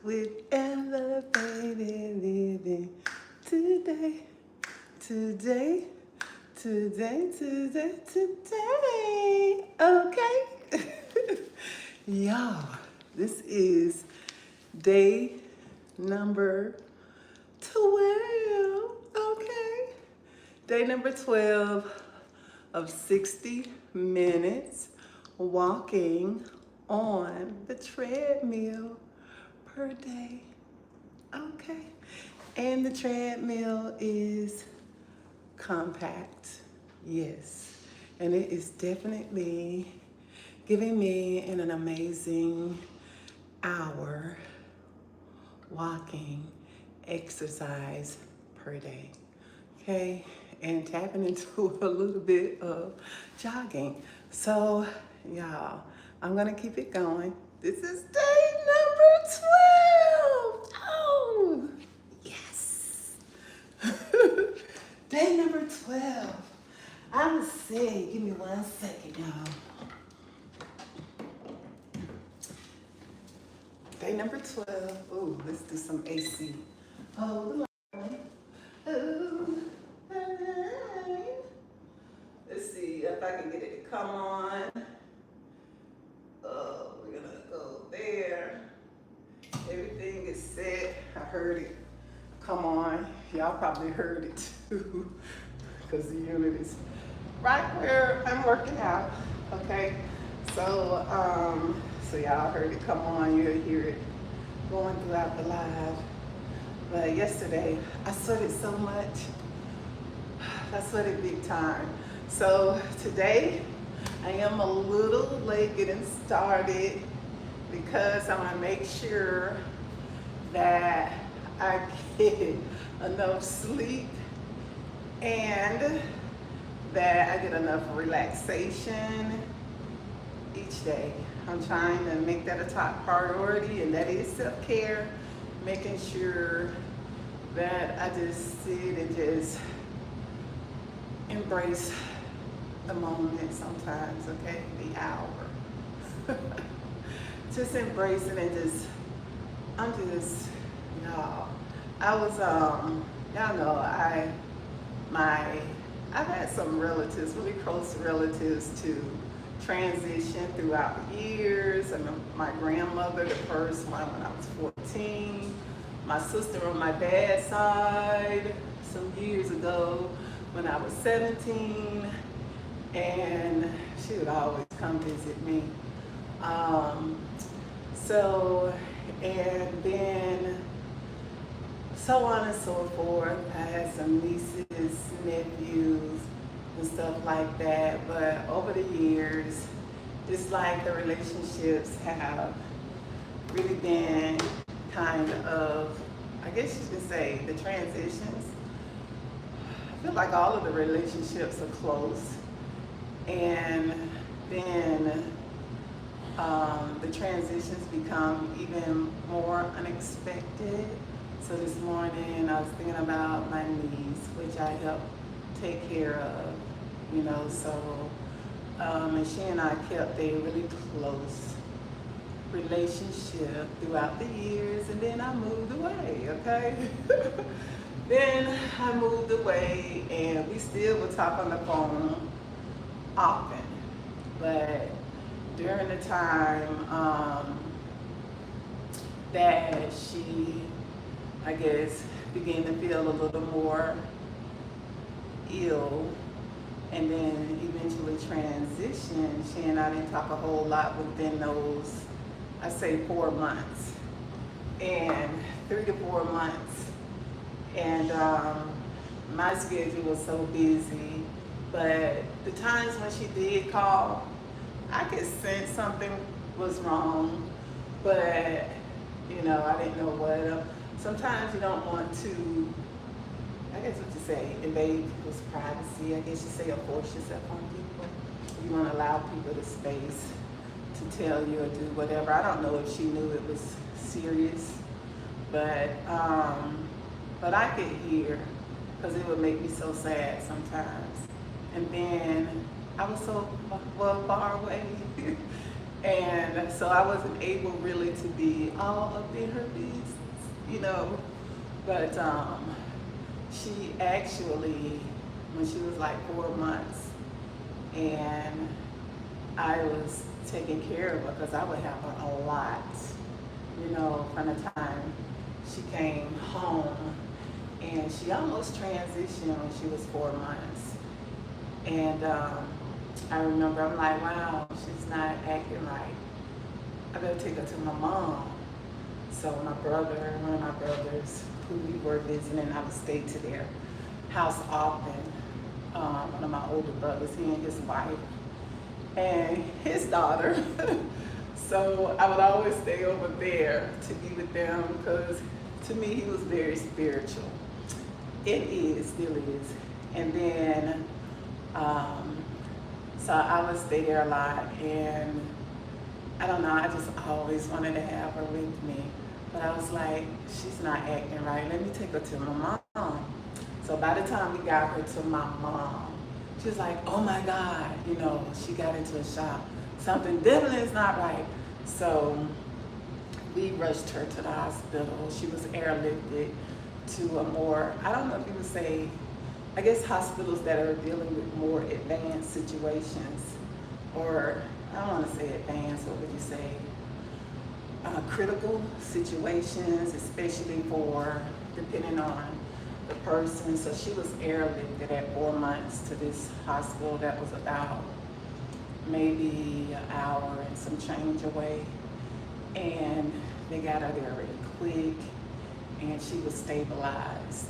with elevated living today, today, today. Okay. Y'all, this is day number 12. Okay. Day number 12 of 60 minutes walking on the treadmill per day. Okay. And the treadmill is compact. Yes. And it is definitely giving me an amazing hour walking exercise per day. Okay, and tapping into a little bit of jogging. So, y'all, I'm gonna keep it going. This is day number 12. Oh, yes. Day number 12. I'm sick. Give me 1 second, y'all. Day number 12. Oh, let's do some AC. Oh, the line. Oh, the line. Let's see if I can get it to come on. Oh, we're gonna go there. Everything is set. I heard it come on. Y'all probably heard it too, because the unit is right where I'm working out. Okay, so y'all heard it come on. You'll hear it going throughout the live. But yesterday, I sweated so much. I sweated big time. So today, I am a little late getting started because I want to make sure that I get enough sleep and that I get enough relaxation each day. I'm trying to make that a top priority, and that is self-care, making sure that I just sit and just embrace the moment sometimes, okay? The hour. Just embrace it and just, y'all. I was, y'all know, I've had some relatives, really close relatives to transition throughout the years. I mean, my grandmother, the first one when I was 14. My sister on my dad's side some years ago when I was 17. And she would always come visit me. And then so on and so forth. I had some nieces, nephews, and stuff like that. But over the years, it's like the relationships have really been kind of, I guess you could say, the transitions. I feel like all of the relationships are close. And then the transitions become even more unexpected. So this morning I was thinking about my niece, which I help take care of, so, and she and I kept a really close relationship throughout the years, and then I moved away, okay? Then I moved away, and we still would talk on the phone often, but during the time that she, I guess, began to feel a little more ill and then eventually transitioned, she and I didn't talk a whole lot within those, I say 4 months, and 3 to 4 months, and my schedule was so busy. But the times when she did call, I could sense something was wrong, but I didn't know what. Sometimes you don't want to, I guess what you say, invade people's privacy. I guess you say, or force yourself on people. You want to allow people the space to tell you or do whatever. I don't know if she knew it was serious, but I could hear, because it would make me so sad sometimes. And then I was so far away And so I wasn't able really to be all up in her business, you know. But she actually, when she was like 4 months, and I was taking care of her because I would have her a lot, you know, from the time she came home. And she almost transitioned when she was 4 months. And I remember, I'm like, wow, she's not acting right. I better take her to my mom. So my brother, one of my brothers, who we were visiting, I would stay to their house often. One of my older brothers, he and his wife, and his daughter. So I would always stay over there to be with them because to me he was very spiritual. It is, still is. And then, so I would stay there a lot, and I don't know, I just always wanted to have her with me. But I was like, she's not acting right. Let me take her to my mom. So by the time we got her to my mom, she was like, oh my God, you know, she got into a shock. Something definitely is not right. So we rushed her to the hospital. She was airlifted to a more, I don't know if you would say, I guess hospitals that are dealing with more advanced situations, or I don't want to say advanced, what would you say? Critical situations, especially for, depending on the person. So she was airlifted at 4 months to this hospital that was about maybe an hour and some change away. And they got her there really quick, and she was stabilized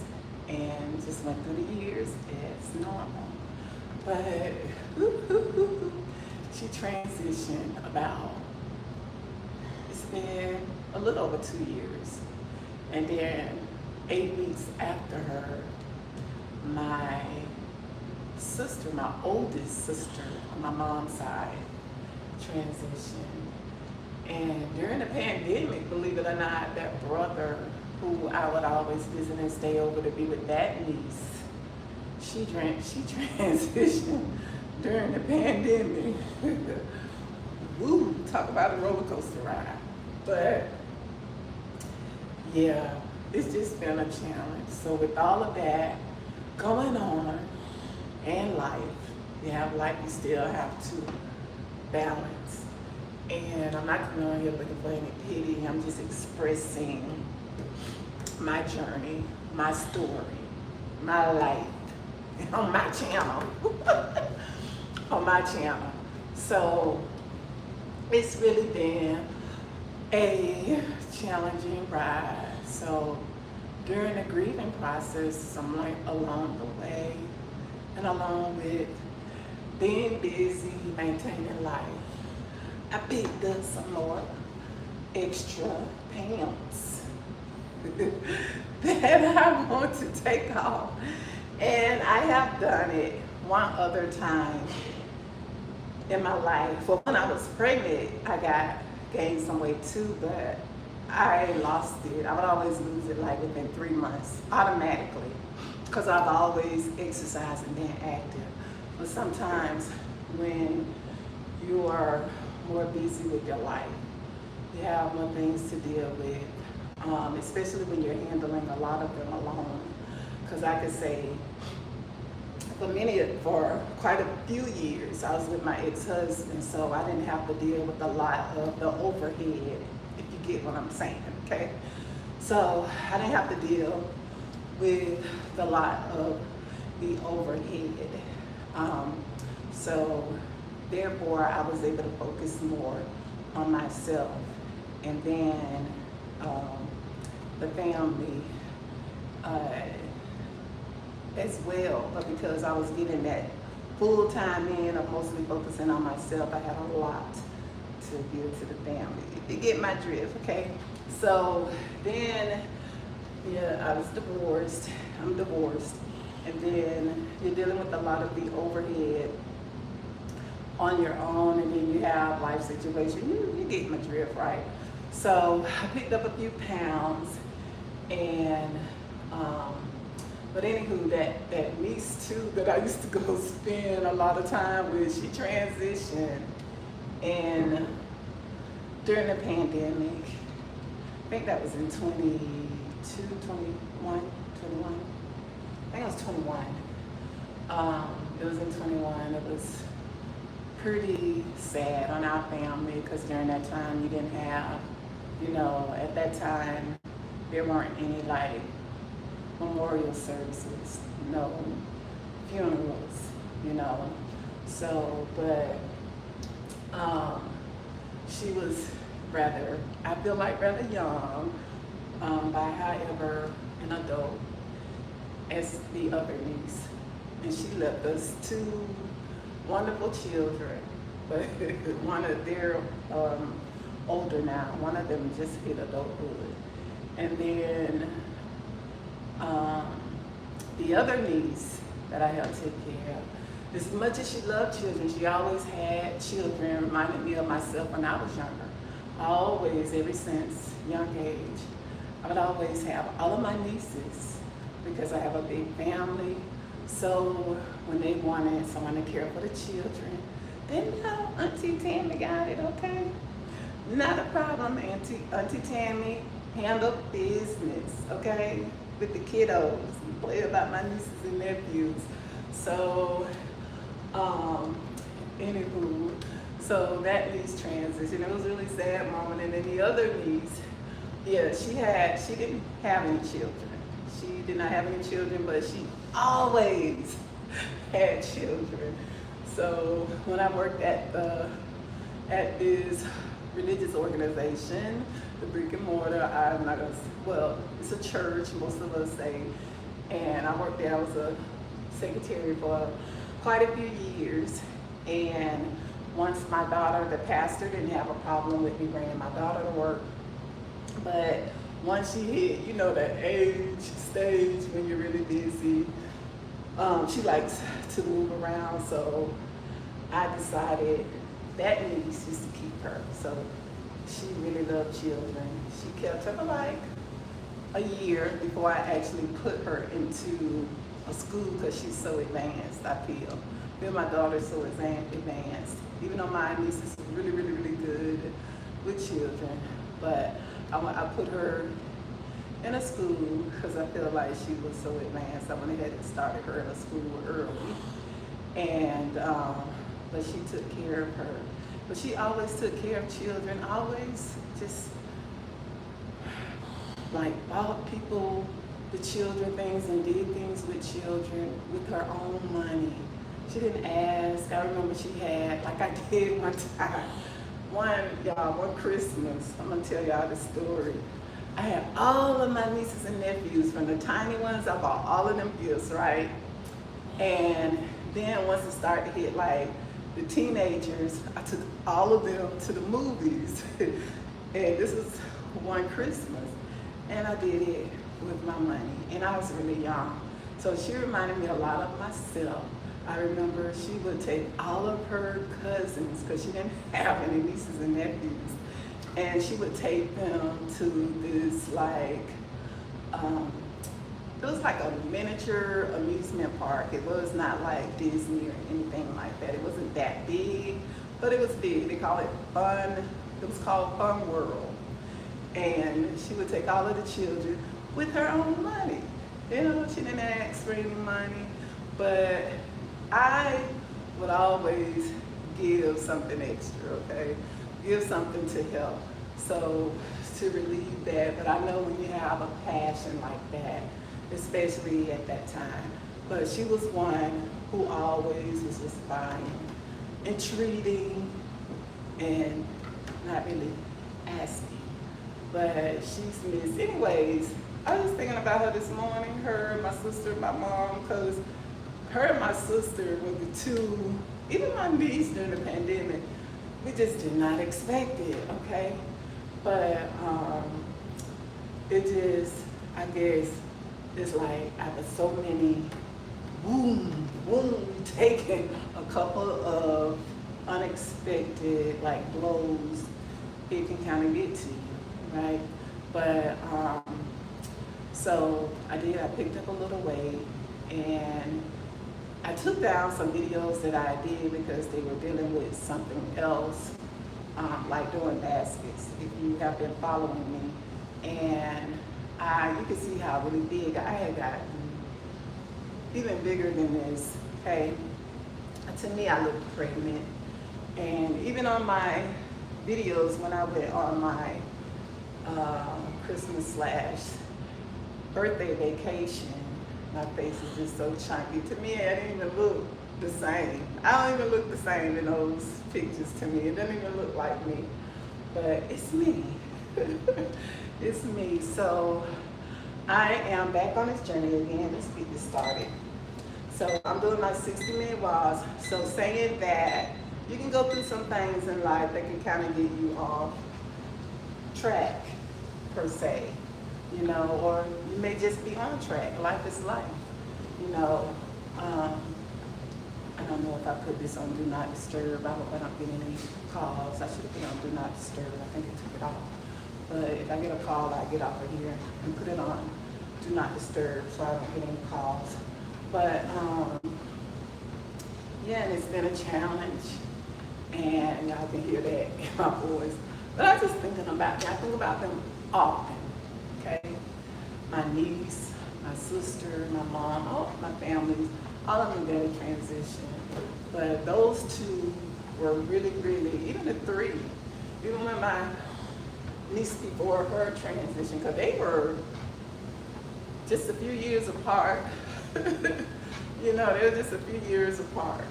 and just went through the years as normal. But she transitioned about, it's been a little over 2 years. And then 8 weeks after her, my sister, my oldest sister on my mom's side, transitioned. And during the pandemic, believe it or not, that brother who I would always visit and stay over to be with that niece, she transitioned during the pandemic. Woo, talk about a roller coaster ride. But yeah, it's just been a challenge. So with all of that going on in life, you still have to balance. And I'm not coming on here looking for any pity. I'm just expressing my journey, my story, my life on my channel. On my channel. So it's really been a challenging ride. So during the grieving process, I'm like along the way, and along with being busy, maintaining life, I picked up some more extra pants that I want to take off. And I have done it one other time in my life. Well, when I was pregnant, I gained some weight too, but I lost it. I would always lose it like within 3 months, automatically, because I've always exercised and been active. But sometimes when you are more busy with your life, you have more things to deal with, especially when you're handling a lot of them alone. Because I could say, for quite a few years, I was with my ex-husband, so I didn't have to deal with a lot of the overhead, if you get what I'm saying, okay? So I didn't have to deal with a lot of the overhead. So therefore, I was able to focus more on myself. And then the family as well, but because I was getting that full time in of mostly focusing on myself, I had a lot to give to the family. You get my drift, okay? So then, yeah, I was divorced. I'm divorced. And then you're dealing with a lot of the overhead on your own, and then you have life situation. You get my drift, right? So I picked up a few pounds, and but anywho, that niece too that I used to go spend a lot of time with, she transitioned, and during the pandemic. I think that was in 22, 21, 21. I think it was 21. It was in 21. It was pretty sad on our family because during that time you didn't have, at that time there weren't any like memorial services, no funerals, So, but she was I feel like rather young, by however an adult as the other niece. And she left us two wonderful children, but they're older now. One of them just hit adulthood. And then the other niece that I helped take care of, as much as she loved children, she always had children, reminded me of myself when I was younger. Always, ever since young age, I would always have all of my nieces because I have a big family. So when they wanted someone to care for the children, then Auntie Tammy got it, okay? Not a problem, Auntie Tammy handled business, okay? With the kiddos, play about my nieces and nephews. So, anywho, so that niece transition, it was a really sad moment. And then the other niece, she didn't have any children. She did not have any children, but she always had children. So when I worked at this religious organization, the brick and mortar, I'm not gonna, it's a church, most of us say, and I worked there, I was a secretary for quite a few years. And once my daughter, the pastor didn't have a problem with me bringing my daughter to work, but once she hit, that age stage when you're really busy, she likes to move around, so I decided that niece just to keep her. So she really loved children. She kept her for like a year before I actually put her into a school because she's so advanced, I feel my daughter's so advanced, even though my niece is really, really, really good with children. But I put her in a school because I feel like she was so advanced. I went ahead and started her in a school early. And, but she took care of her. But she always took care of children, always just like bought people, the children things and did things with children with her own money. She didn't ask. I remember she had, like I did one time, one Christmas, I'm gonna tell y'all the story. I had all of my nieces and nephews, from the tiny ones, I bought all of them gifts, right? And then once it started to hit like the teenagers, I took all of them to the movies. And this was one Christmas. And I did it with my money. And I was really young. So she reminded me a lot of myself. I remember she would take all of her cousins, because she didn't have any nieces and nephews, and she would take them to this like, it was like a miniature amusement park. It was not like Disney or anything like that. It wasn't that big, but it was big. They call it Fun, it was called Fun World. And she would take all of the children with her own money. She didn't ask for any money, but I would always give something extra, okay? Give something to help. So to relieve that, but I know when you have a passion like that, especially at that time. But she was one who always was just buying and treating and not really asking. But she's missed. Anyways, I was thinking about her this morning, her, my sister, my mom, because her and my sister were the two, even my niece during the pandemic, we just did not expect it, okay? But it just, I guess, it's like after so many taking a couple of unexpected like blows, it can kind of get to you, right? But so I picked up a little weight, and I took down some videos that I did because they were dealing with something else like doing baskets, if you have been following me. And you can see how really big I had gotten, even bigger than this. Okay, to me, I look pregnant. And even on my videos, when I went on my Christmas / birthday vacation, my face is just so chunky. To me, I didn't even look the same. I don't even look the same in those pictures to me. It doesn't even look like me. But it's me. It's me. So I am back on this journey again. Let's get this started. So I'm doing my 60-minute walks. So saying that, you can go through some things in life that can kind of get you off track, per se, you know, or you may just be on track. Life is life, you know. I don't know if I put this on Do Not Disturb. I hope I don't get any calls. I should have put it on Do Not Disturb. I think I took it off. But if I get a call, I get off of here and put it on Do Not Disturb so I don't get any calls. But yeah, and it's been a challenge, and y'all can hear that in my voice. But I'm just thinking about them. I think about them often, okay? My niece, my sister, my mom, all my families, all of them got a transition. But those two were really, even the three, even when my niece before her transition, because they were just a few years apart. You know, they were just a few years apart.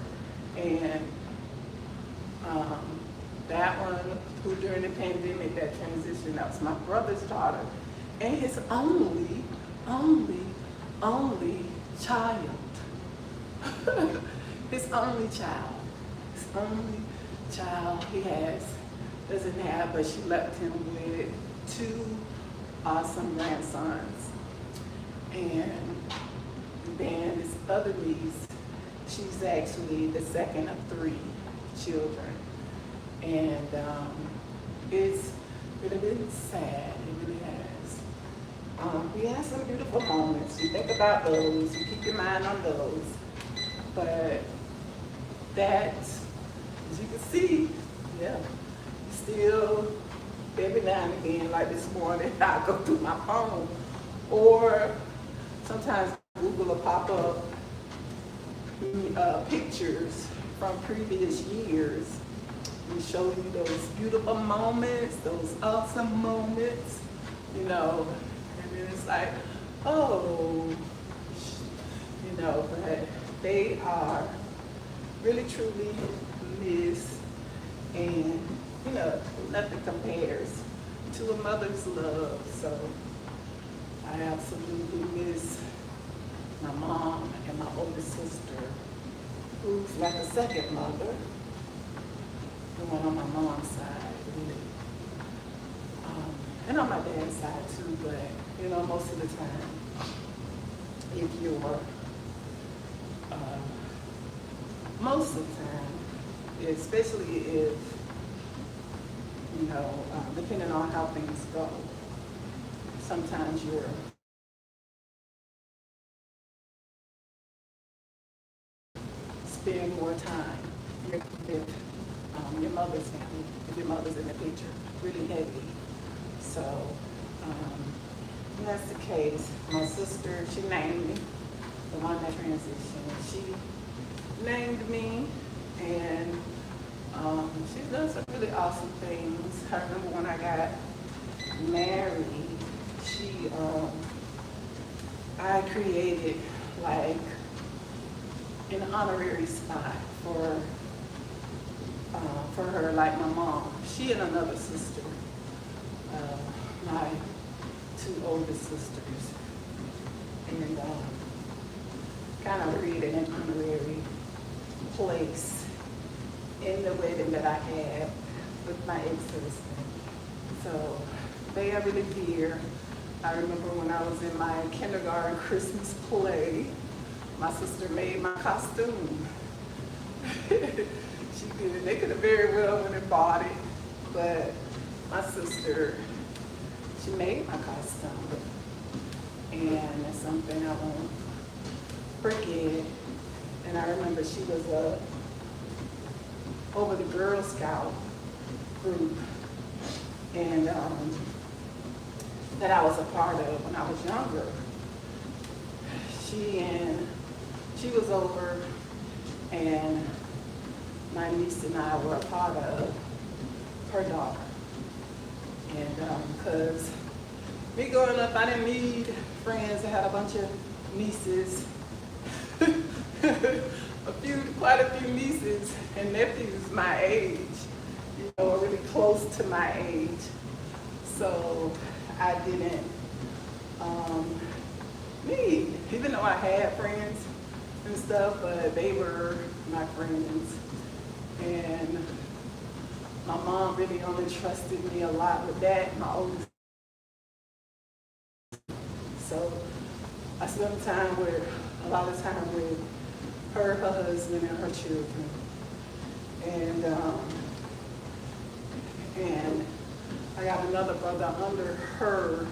And that one, who during the pandemic, that transition, that was my brother's daughter, and his only child. His only child he doesn't have, but she left him with 2 awesome grandsons. And then this other niece, she's actually the second of 3 children. And it's really been sad, it really has. We had some beautiful moments. You think about those, you keep your mind on those. But that, as you can see, yeah, still every now and again, like this morning, I go through my phone, or sometimes Google will pop up pictures from previous years and show you those beautiful moments, those awesome moments, you know, and then it's like, oh, you know, but they are really truly missed, and you know, nothing compares to a mother's love. So I absolutely miss my mom and my older sister, who's like a second mother, the one on my mom's side, really. And on my dad's side too, but you know, most of the time, if you're, most of the time, especially if, you know, depending on how things go, sometimes you're spend more time with your mother's family, if your mother's in the picture, really heavy. So, that's the case. My sister, she named me, the one that transitioned. She named me, and she's done some really awesome things. I remember when I got married, I created like an honorary spot for her, like my mom. She and another sister, my 2 older sisters, and kind of created an honorary place in the wedding that I had with my ex-husband. So they are really dear. I remember when I was in my kindergarten Christmas play, my sister made my costume. She did. They could have very well went and bought it, but my sister, she made my costume. And that's something I won't forget. And I remember she was over the Girl Scout group, and that I was a part of when I was younger. She was over, and my niece and I were a part of her daughter. And because me growing up, I didn't need friends that had a bunch of nieces, quite a few nieces and nephews my age, really close to my age. So I didn't need, even though I had friends and stuff, but they were my friends. And my mom really only trusted me a lot with that, my oldest. So I spent a lot of time with her husband, and her children. And I got another brother under her.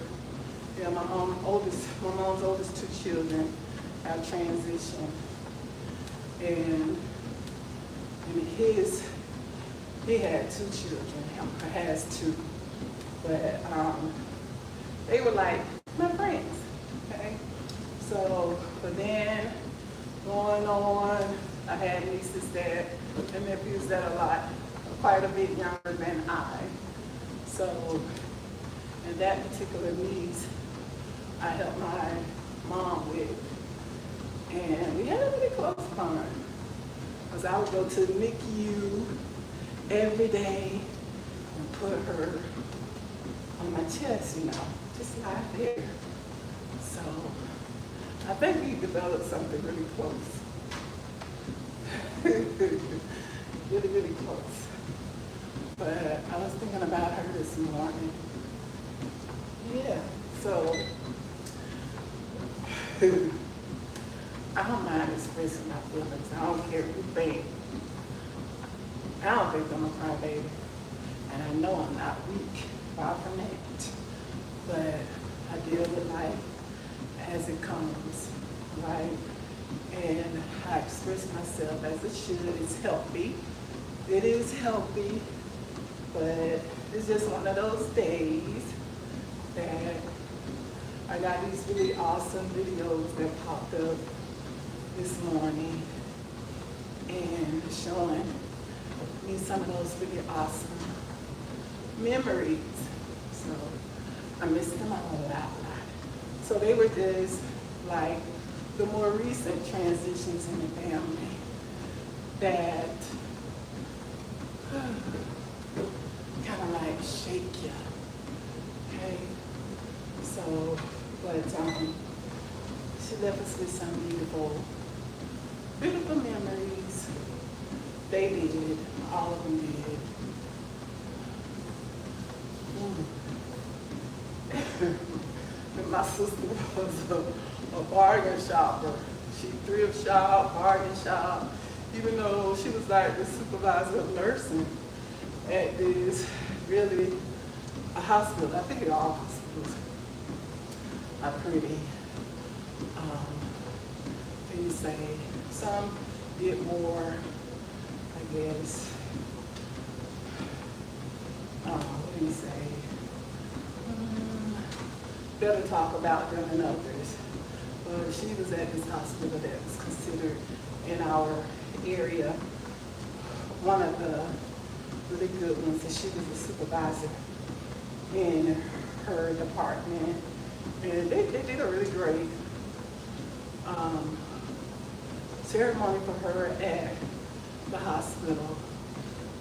Yeah, my mom's oldest two children have transitioned. And he had two children, has two. But they were like my friends, okay? So, but then going on, I had nieces and nephews that are quite a bit younger than I. So, and that particular niece, I helped my mom with. And we had a really close bond. Because I would go to the NICU every day and put her on my chest, just lie there. So I think we developed something really close. Really, really close. But I was thinking about her this morning. Yeah, so I don't mind expressing my feelings. I don't care who think. I don't think I'm a crybaby. And I know I'm not weak, far from it. But I deal with life as it comes, right? And I express myself as it should. It's healthy. It is healthy. But it's just one of those days that I got these really awesome videos that popped up this morning and showing me some of those really awesome memories. So I miss them a lot. So they were just like the more recent transitions in the family that kind of like shake you, okay? So, but she left us with some beautiful memories. They did, all of them did. And my sister was a bargain shopper. She thrift shop, bargain shop, even though she was like the supervisor of nursing at this really a hospital. I think all hospitals are pretty, can you say, some get more, I guess, what do you say, better talk about them than others. But she was at this hospital that was considered in our area one of the really good ones, and she was a supervisor in her department. And they did a really great ceremony for her at the hospital,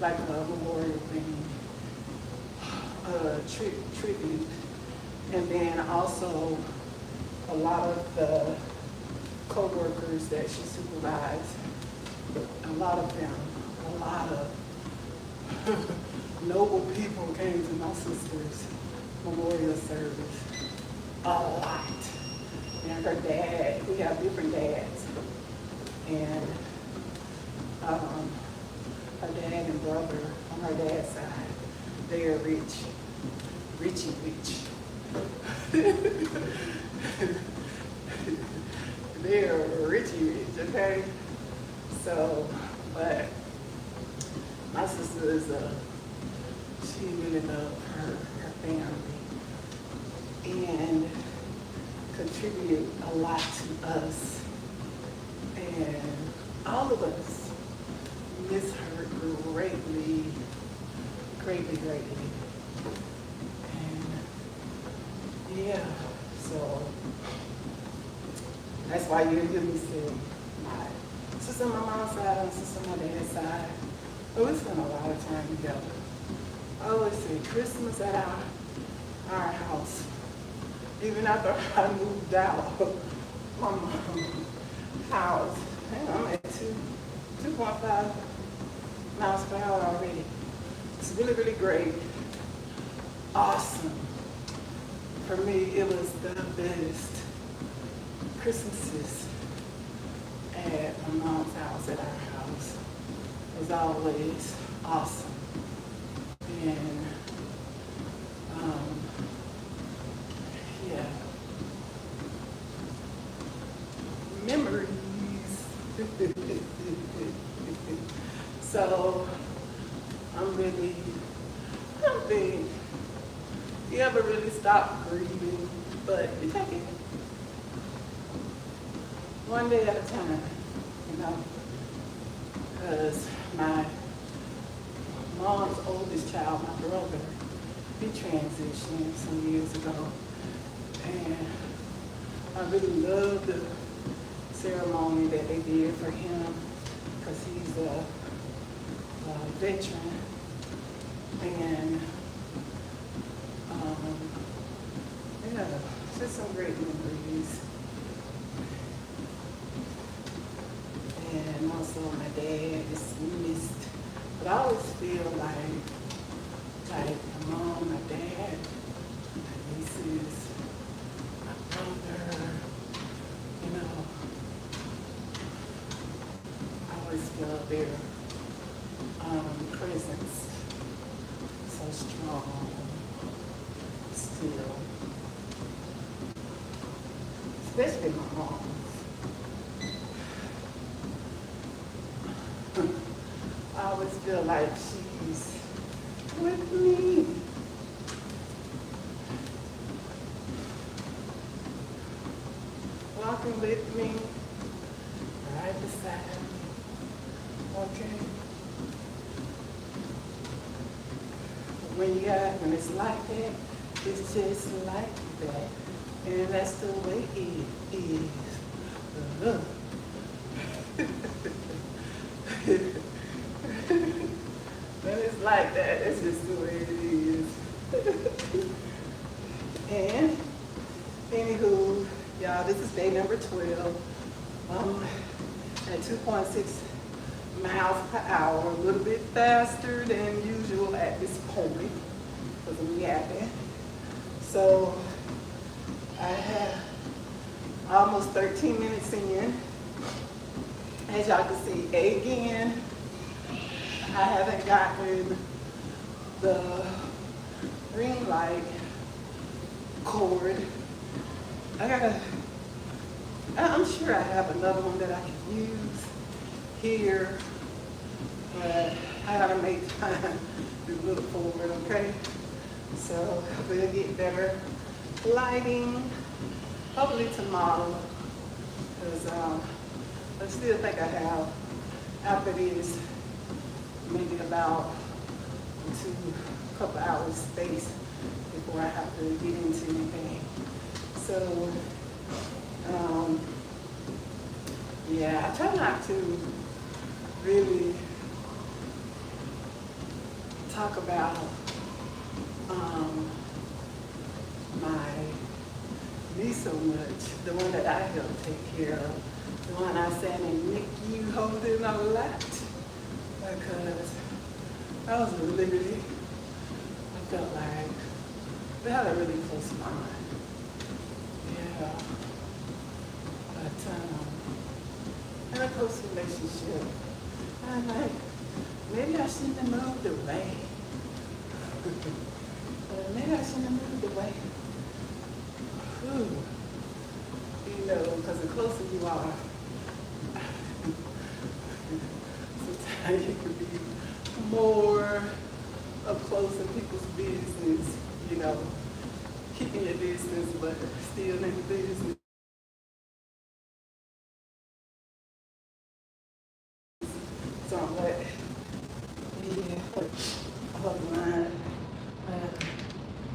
like a memorial thing, tribute. And then also a lot of the co-workers that she supervised, a lot of noble people came to my sister's memorial service. A lot. And her dad, we have different dads. And her dad and brother on her dad's side, they are rich. Richie rich. They are richy rich, okay? So, but my sister is She really loved her family and contributed a lot to us. And all of us miss her greatly, greatly, greatly. And yeah, so that's why you hear me say my sister on my mom's side and sister on my dad's side. But we spent a lot of time together. I always say Christmas at our house. Even after I moved out my mom's house, I'm at 2.5 miles per hour already. It's really, really great. Awesome. For me, it was the best Christmases at my mom's house, at our house. It was always awesome. And yeah, memories. So I don't think you ever really stop grieving, but you take it one day at a time, you know, because my mom's oldest child, my brother, he transitioned some years ago, and I really loved the ceremony that they did for him, because he's a veteran, and yeah, just some great memories. And also my dad is missed. But I always feel like my mom, my dad, my nieces, my brother, you know, I always feel their presence so strong still. Especially my mom. I always feel like she's with me. Walking with me, right beside me. Okay? When it's like that, it's just like that. And that's the way it is. When it's like that, it's just the way it is. And anywho, y'all, this is day number 12. At 2.6 miles per hour, a little bit faster than usual at this point, because I'm yapping. So I have almost 13 minutes in. As y'all can see, again, I haven't gotten the ring light cord. I'm sure I have another one that I can use here, but I gotta make time to look forward, okay? So we'll get better lighting, hopefully tomorrow, because I still think I have, after this, maybe about a couple hours space before I have to get into anything. So, yeah, I try not to really talk about my niece so much, the one that I helped take care of, the one I sat in NICU holding a lot, because I was really, I felt like we had a really close bond. Yeah. But had a close relationship. I'm like, maybe I shouldn't have moved away. Maybe I shouldn't have moved away. Whew. You know, because the closer you are, sometimes you can be more up close closing people's business, you know, keeping your business, but still in the business. So I'm like, yeah, hold the line.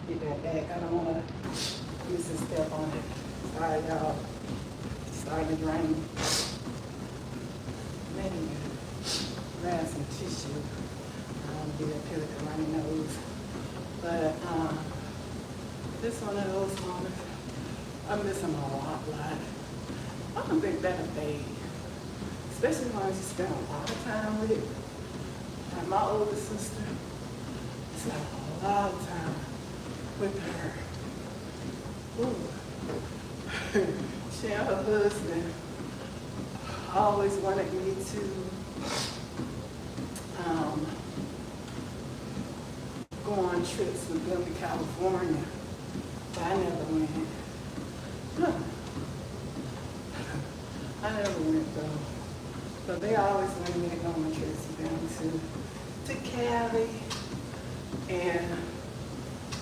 Get that back. I don't want to miss a step on it. Sorry, y'all. It's starting to rain. Man, grab some tissue. I don't want to get up here with the runny nose. But this one of those moments, I miss them a lot. I don't think that'll fade. Especially when I just spend a lot of time with it. Like my older sister, I spent a lot of time with her. Ooh. She and her husband always wanted me to go on trips with them to California, but I never went. I never went though. But they always wanted me to go on trips with them to Cali. And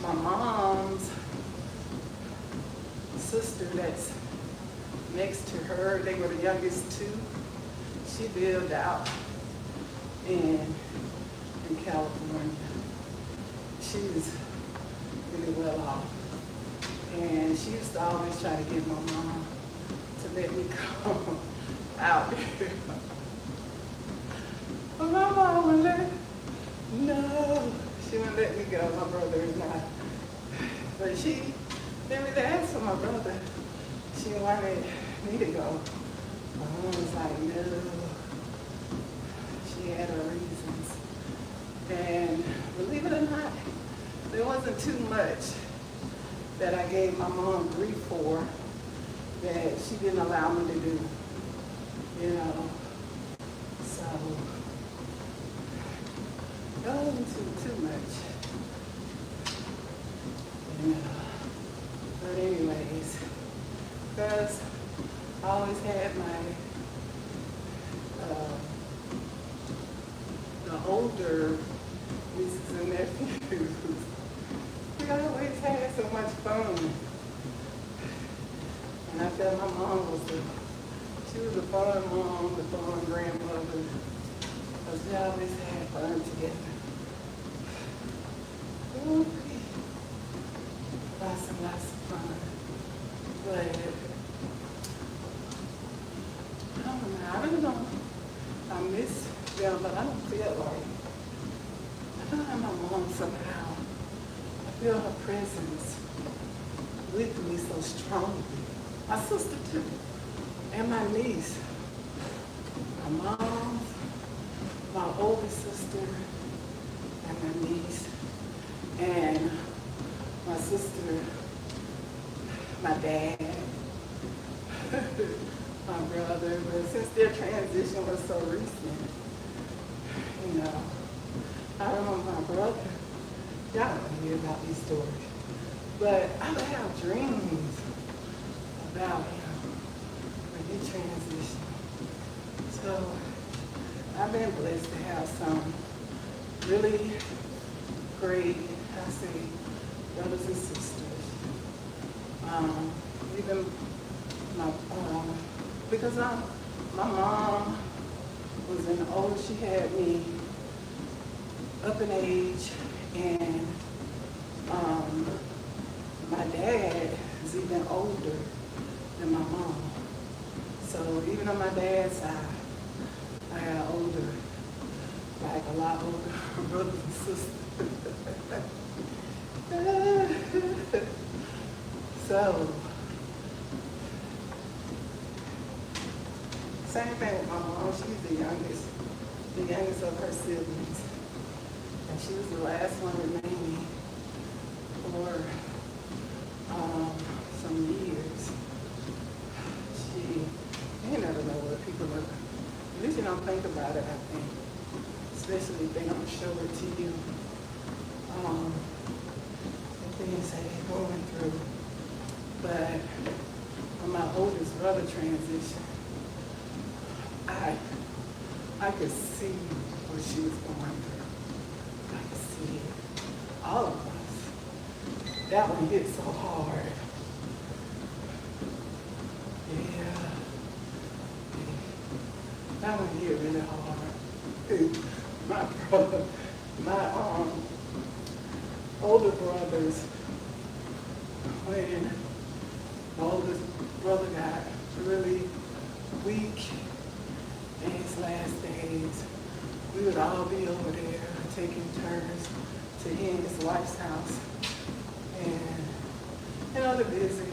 my mom's sister that's next to her, they were the youngest two. She lived out in California. She was really well off. And she used to always try to get my mom to let me come out there. But my mom wouldn't let she wouldn't let me go. My brother is not. But she didn't really ask for my brother. She wanted me to go. My mom was like, no. She had her reasons. And believe it or not, there wasn't too much that I gave my mom grief for that she didn't allow me to do. You know. So it wasn't too much. You know. But anyways, because I always had my the older nieces and nephews. We always had so much fun. And I felt my mom was she was a fun mom, the fun grandmother. Because we always had fun together. Ooh, lots and lots of fun. But I don't know. I miss them, but I don't feel like I don't have my mom somehow. I feel her presence with me so strongly. My sister too, and my niece. My mom, my older sister, and my niece, and my sister, my dad, my brother. But since their transition was so recent, you know, I remember my brother. Y'all don't hear about these stories, but I would have dreams about him when he transitioned. So I've been blessed to have some really great, I say, brothers and sisters. Even my, because my mom was in old, she had me up in age, and my dad is even older than my mom. So even on my dad's side, I got older, like a lot older brothers and sisters. So, same thing with my mom. She's the youngest of her siblings. And she was the last one remaining for some years. You never know what people are, at least you don't think about it, I think. Especially if they don't show it to you. The things that they're going through. But when my oldest brother transitioned, I could see what she was going through. I could see it. all of us. That one hit so hard. Yeah. That one hit really hard. My brother, my older brothers, when my oldest brother got really weak in his last days, we would all be over there taking turns to him and his wife's house. And, they're busy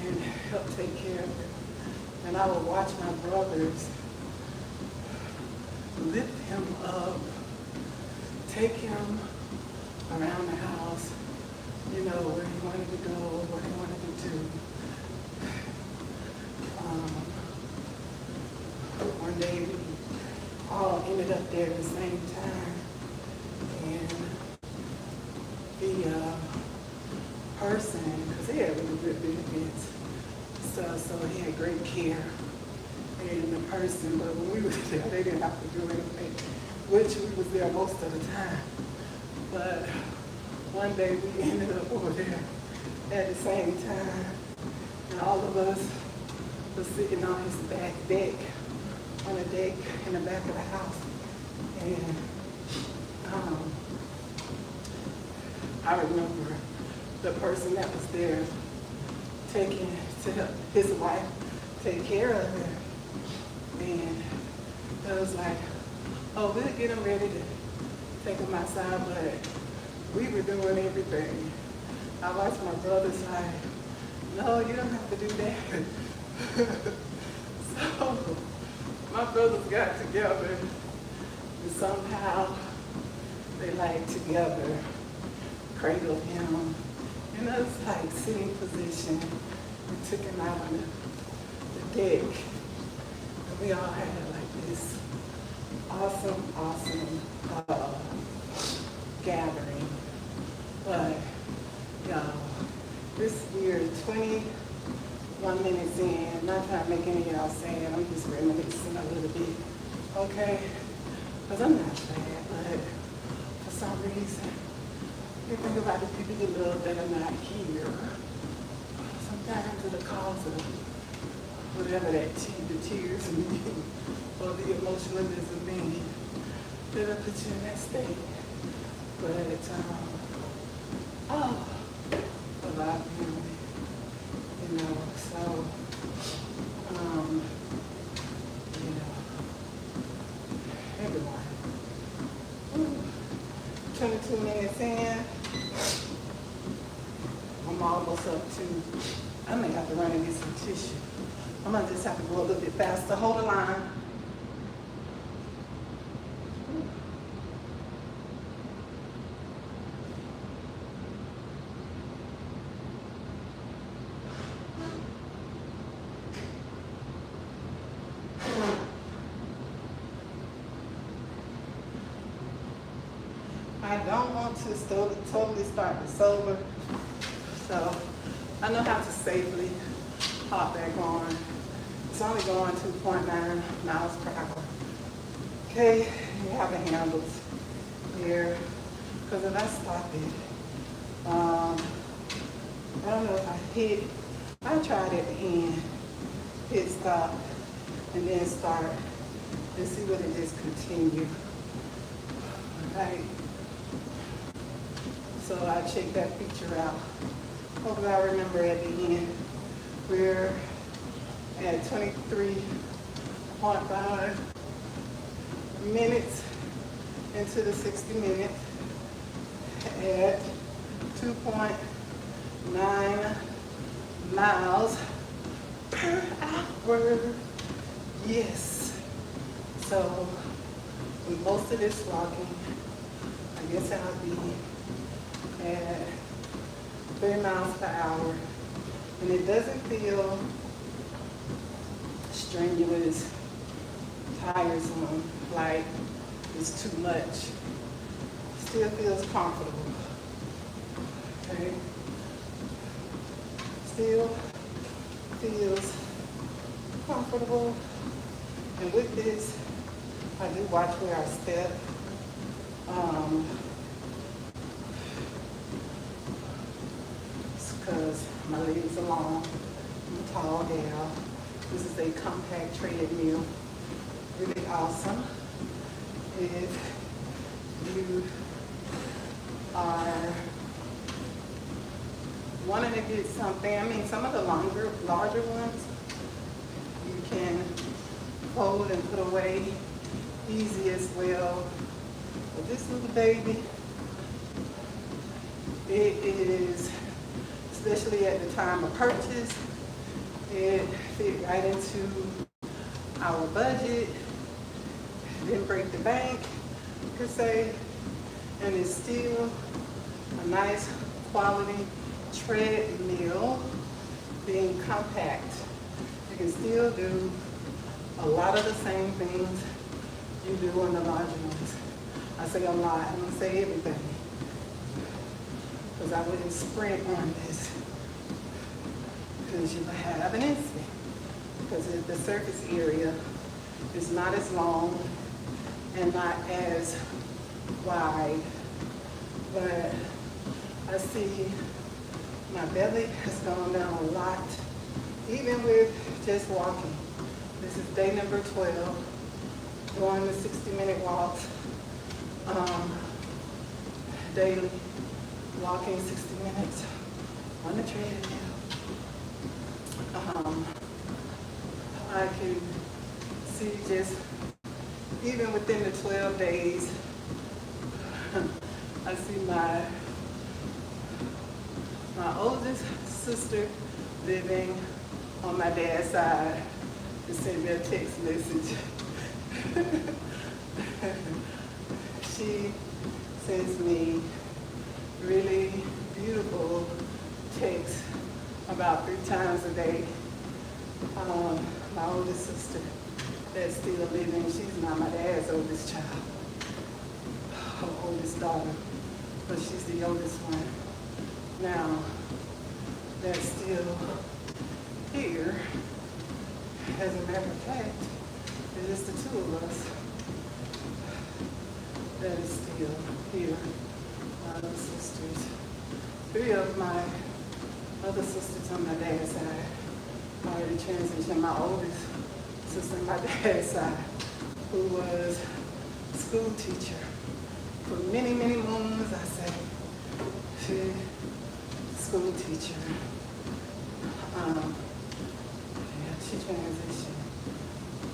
and help take care of him. And I would watch my brothers lift him up, take him around the house, where he wanted to go, what he wanted to do. One day we all ended up there at the same time, and the person, because he had really good benefits, so he had great care, and the person, but when we were there, they didn't have to do anything, which we was there most of the time. But one day we ended up over there at the same time, and all of us were sitting on his back deck, on a deck in the back of the house. And I remember the person that was there taking to help his wife take care of him. And it was like, oh, we're getting ready to take him outside, but we were doing everything. I watched my brothers like, no, you don't have to do that. So my brothers got together, and somehow they together cradled him in a sitting position and took him out on the deck. And we all had this awesome gathering. But this year, 21 minutes in, not trying to make any of y'all sad, I'm just reminiscing a little bit, okay? Because I'm not sad, but for some reason, you think about the people you love that are not here. Sometimes it's the cause of whatever the tears in me, or the emotionalism in me, that'll put you in that state. But, about him, so, 22 minutes in, I'm almost up to, I may have to run and get some tissue. I'm gonna just have to go a little bit faster. Hold the line. I don't want to totally start this over, so I know how to safely hop back on. It's only going 2.9 miles per hour. Okay, you have the handles here, because if I stop it, I don't know if I tried at the end, hit stop, and then start, and see what it just continue. Okay. So I checked that feature out. Hopefully I remember at the end. We're at 23.5 minutes into the 60 minutes at 2.9 miles per hour. Yes. So with most of this walking, I guess I'll be at 3 miles per hour, and it doesn't feel strenuous, tiresome, like it's too much. Still feels comfortable. Okay? Still feels comfortable. And with this, I do watch where I step. because my legs are long. I'm a tall gal. This is a compact treadmill. Really awesome. If you are wanting to get something, I mean, some of the larger ones, you can fold and put away easy as well. But this little baby, it is, especially at the time of purchase, it fit right into our budget. Didn't break the bank, per se, and it's still a nice quality treadmill, being compact. You can still do a lot of the same things you do on the larger ones. I say a lot, I don't say everything, because I wouldn't sprint on this, because you have an instant, because the surface area is not as long and not as wide, but I see my belly has gone down a lot, even with just walking. This is day number 12, doing the 60-minute walks daily, walking 60 minutes on the treadmill. I can see just, even within the 12 days, I see my oldest sister living on my dad's side to send me a text message. She sends me really beautiful texts about 3 times a day. My oldest sister that's still living, she's not my dad's oldest child, her oldest daughter, but she's the oldest one. Now, that's still here. As a matter of fact, it is the 2 of us that is still here. My other sisters, 3 of my other sisters on my dad's side already transitioned. My oldest sister on my dad's side, who was a school teacher for many, many moons, I say. She school teacher. She transitioned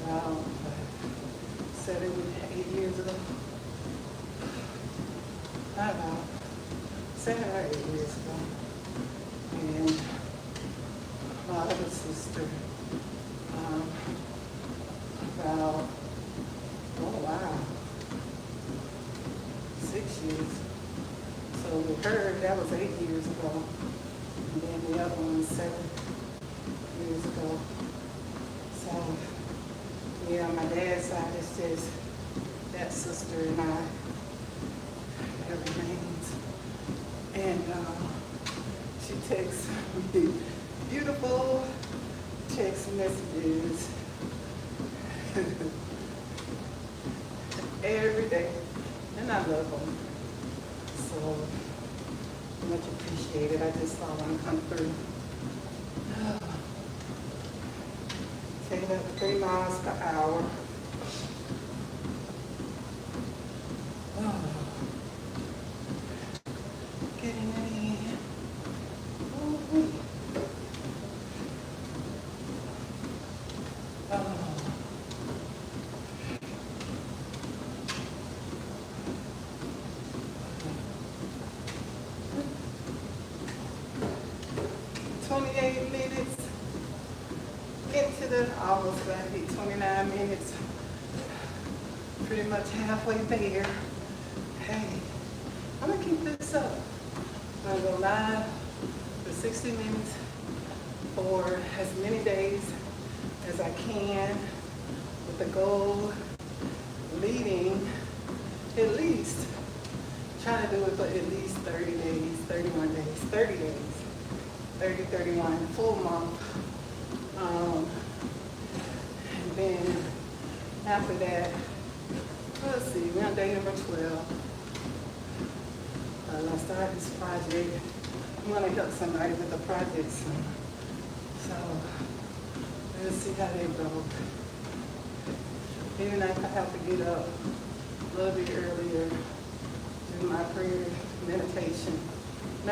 about 7, 8 years ago. Not about 7 or 8 years ago. And my other sister, about, oh wow, 6 years. So with her, that was 8 years ago. And then the other one was 7 years ago. So, yeah, on my dad's side, it's just that sister and I that remains. And she texts me beautiful text messages every day. And I love them. So much appreciated. I just saw them come through. Taking up to 3 miles per hour. Getting it in. Ooh. 28 minutes into the, almost got to be 29 minutes, pretty much halfway there. Hey, I'm gonna keep this up. I'm gonna go live for 60 minutes for as many days as I can, with the goal leading at least, trying to do it for at least 30 days, 31 days, 30 days. 30, 31, full month. And then after that, let's see, we're on day number 12. I started this project want to help somebody with a project soon. So let's see how they go. Even if I have to get up a little bit earlier, do my prayer, meditation, and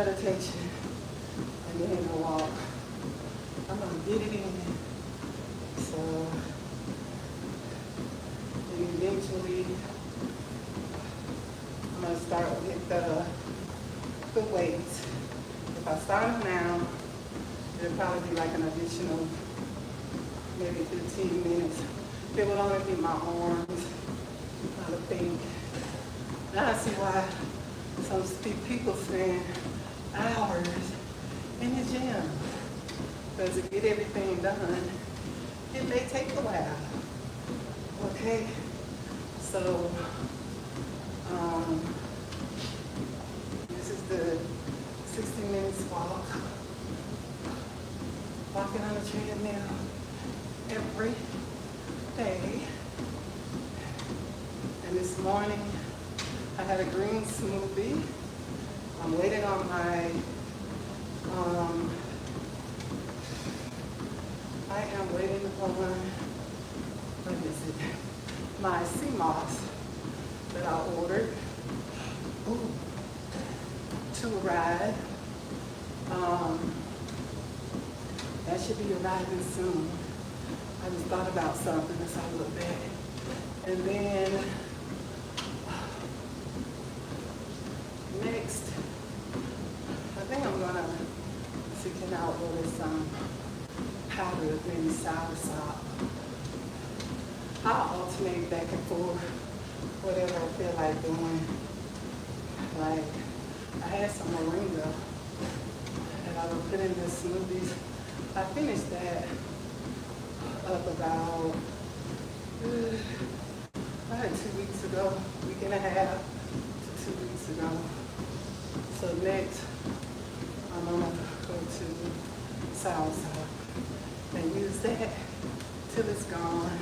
then a walk. I'm gonna get it in. So, and eventually, I'm gonna start with the weights. If I start now, it'll probably be like an additional maybe 15 minutes. It will only be my arms, I would think. Now I see why some people spend hours in the gym. Because to get everything done, it may take a while. Okay? So, this is the 60 minutes walk. Walking on a treadmill every day. And this morning, I had a green smoothie. I'm waiting on my, I am waiting on, what is it? My sea moss that I ordered to arrive. That should be arriving soon. I just thought about something as I looked at it. And then next, I think I'm gonna seek out with some powder, maybe soursop. I'll alternate back and forth, whatever I feel like doing. Like, I had some moringa that I would put in the smoothies. I finished that up about, about 2 weeks ago, week and a half to 2 weeks ago. So next, I'm gonna go to soursop and use that till it's gone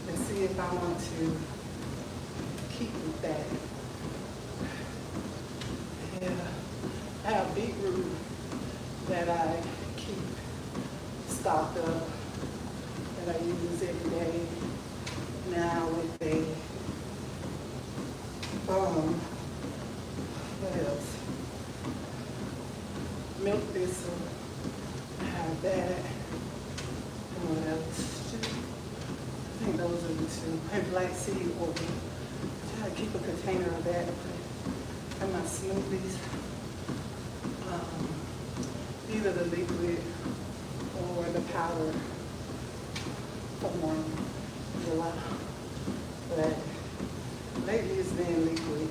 and see if I want to keep with that. Yeah, I have beetroot that I keep stocked up that I use every day now with a, what else? Milk thistle, I have that, and what else? I think those are the two. And black seed oil. I try to keep a container of that in my smoothies. Either the liquid or the powder form. But lately it's been liquid.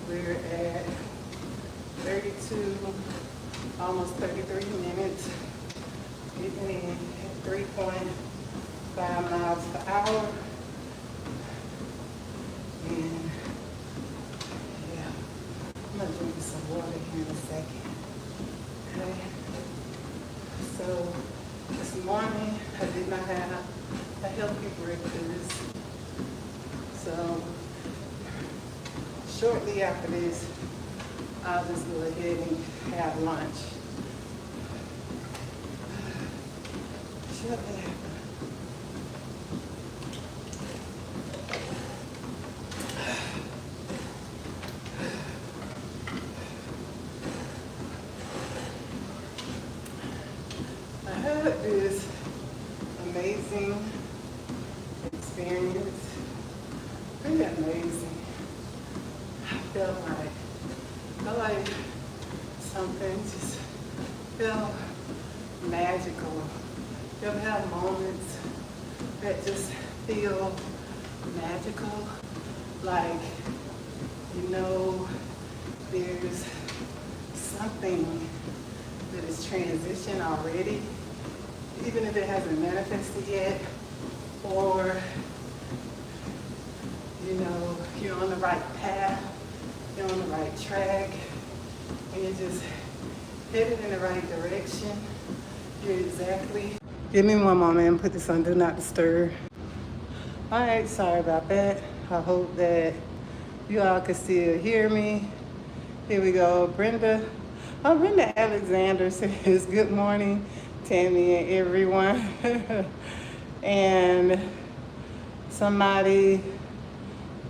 We're at 32, almost 33 minutes, getting in at 3.5 miles per hour. And yeah, I'm gonna drink some water here in a second. Okay. So this morning I did not have a healthy breakfast. So shortly after this, I'll just go ahead and have lunch. Shortly after. I had this amazing experience, pretty amazing. I felt like something just felt magical. You ever have moments that just feel magical? Like, you know, there's something that is transition already, even if it hasn't manifested yet, or, you know, you're on the right path, you're on the right track, and you're just headed in the right direction. You're exactly Give me one moment and put this on Do Not Disturb. All right, sorry about that. I hope that you all can still hear me. Here we go, Brenda. Oh, Brenda Alexander says, good morning, Tammy and everyone. And somebody,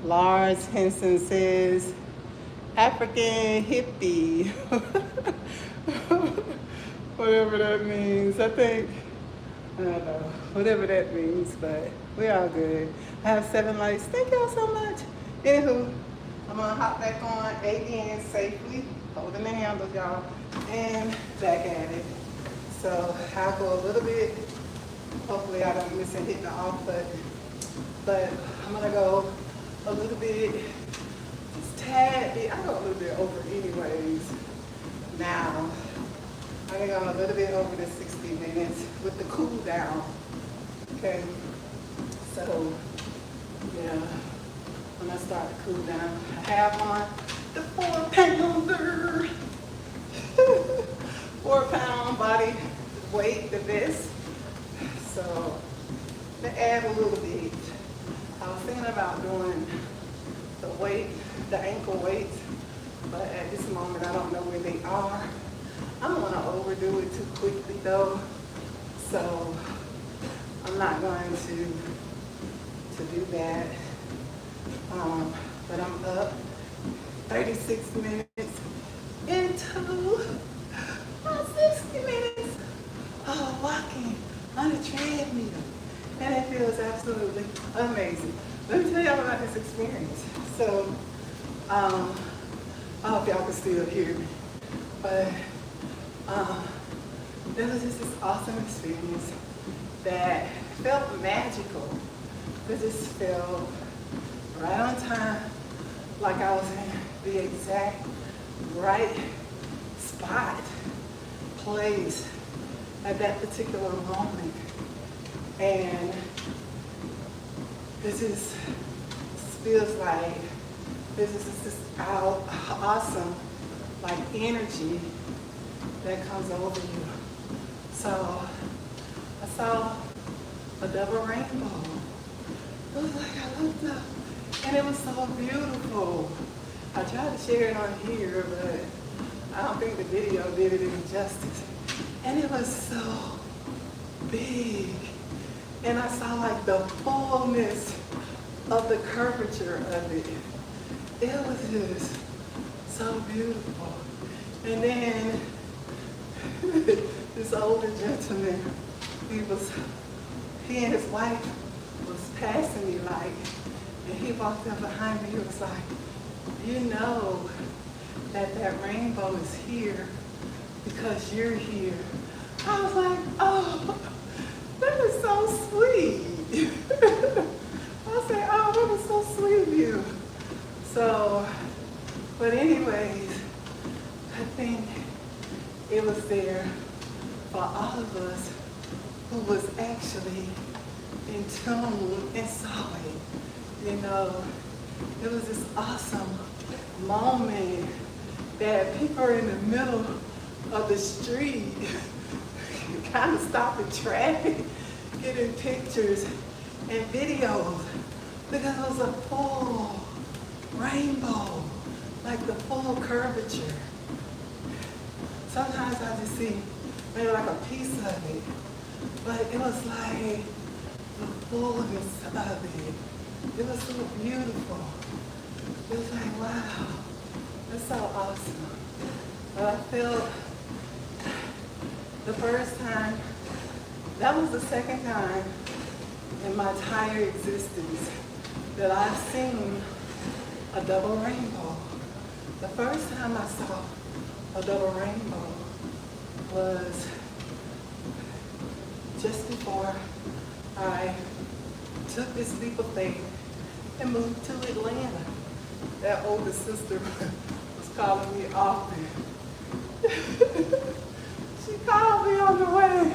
Lars Henson says, African hippie. Whatever that means. I don't know, whatever that means, but we're all good. I have 7 likes. Thank y'all so much. Anywho, I'm gonna hop back on again safely, holding the handles, y'all, and back at it. So I'll go a little bit. Hopefully I don't miss and hit the off button. But I'm gonna go a little bit, just tad bit. I go a little bit over anyways. Now, I go a little bit over the 60 minutes with the cool down. Okay, so yeah, when I start to cool down, I have on the 4-pounder, 4-pound body weight, the vest. So to add a little bit, I was thinking about doing the weight, the ankle weights, but at this moment I don't know where they are. I don't want to overdo it too quickly though, so I'm not going to do that. But I'm up 36 minutes into my 60 minutes of walking on a treadmill, and it feels absolutely amazing. Let me tell y'all about this experience. So, I hope y'all can still hear me, but there was just this awesome experience that felt magical. It just felt right on time, like I was in the exact right spot, place at that particular moment. And it just feels like this is this awesome like energy that comes over you. So I saw a double rainbow. It was like I looked up and it was so beautiful. I tried to share it on here, but I don't think the video did it any justice. And it was so big. And I saw like the fullness of the curvature of it. It was just so beautiful. And then this older gentleman, he and his wife was passing me like, and he walked up behind me, he was like, you know that rainbow is here because you're here. I was like, oh, that is so sweet. I said, oh, that was so sweet of you. So, but anyways, I think it was there for all of us who was actually in tune and saw it. You know, it was this awesome moment that people are in the middle of the street, kind of stopping traffic, getting pictures and videos, because it was a full rainbow, like the full curvature. Sometimes I just see maybe like a piece of it, but it was like the fullness of it. It was so beautiful. It was like, wow, that's so awesome. But I felt the first time, that was the second time in my entire existence that I've seen a double rainbow. The first time I saw a double rainbow was just before I took this leap of faith and moved to Atlanta. That older sister was calling me often. She called me on the way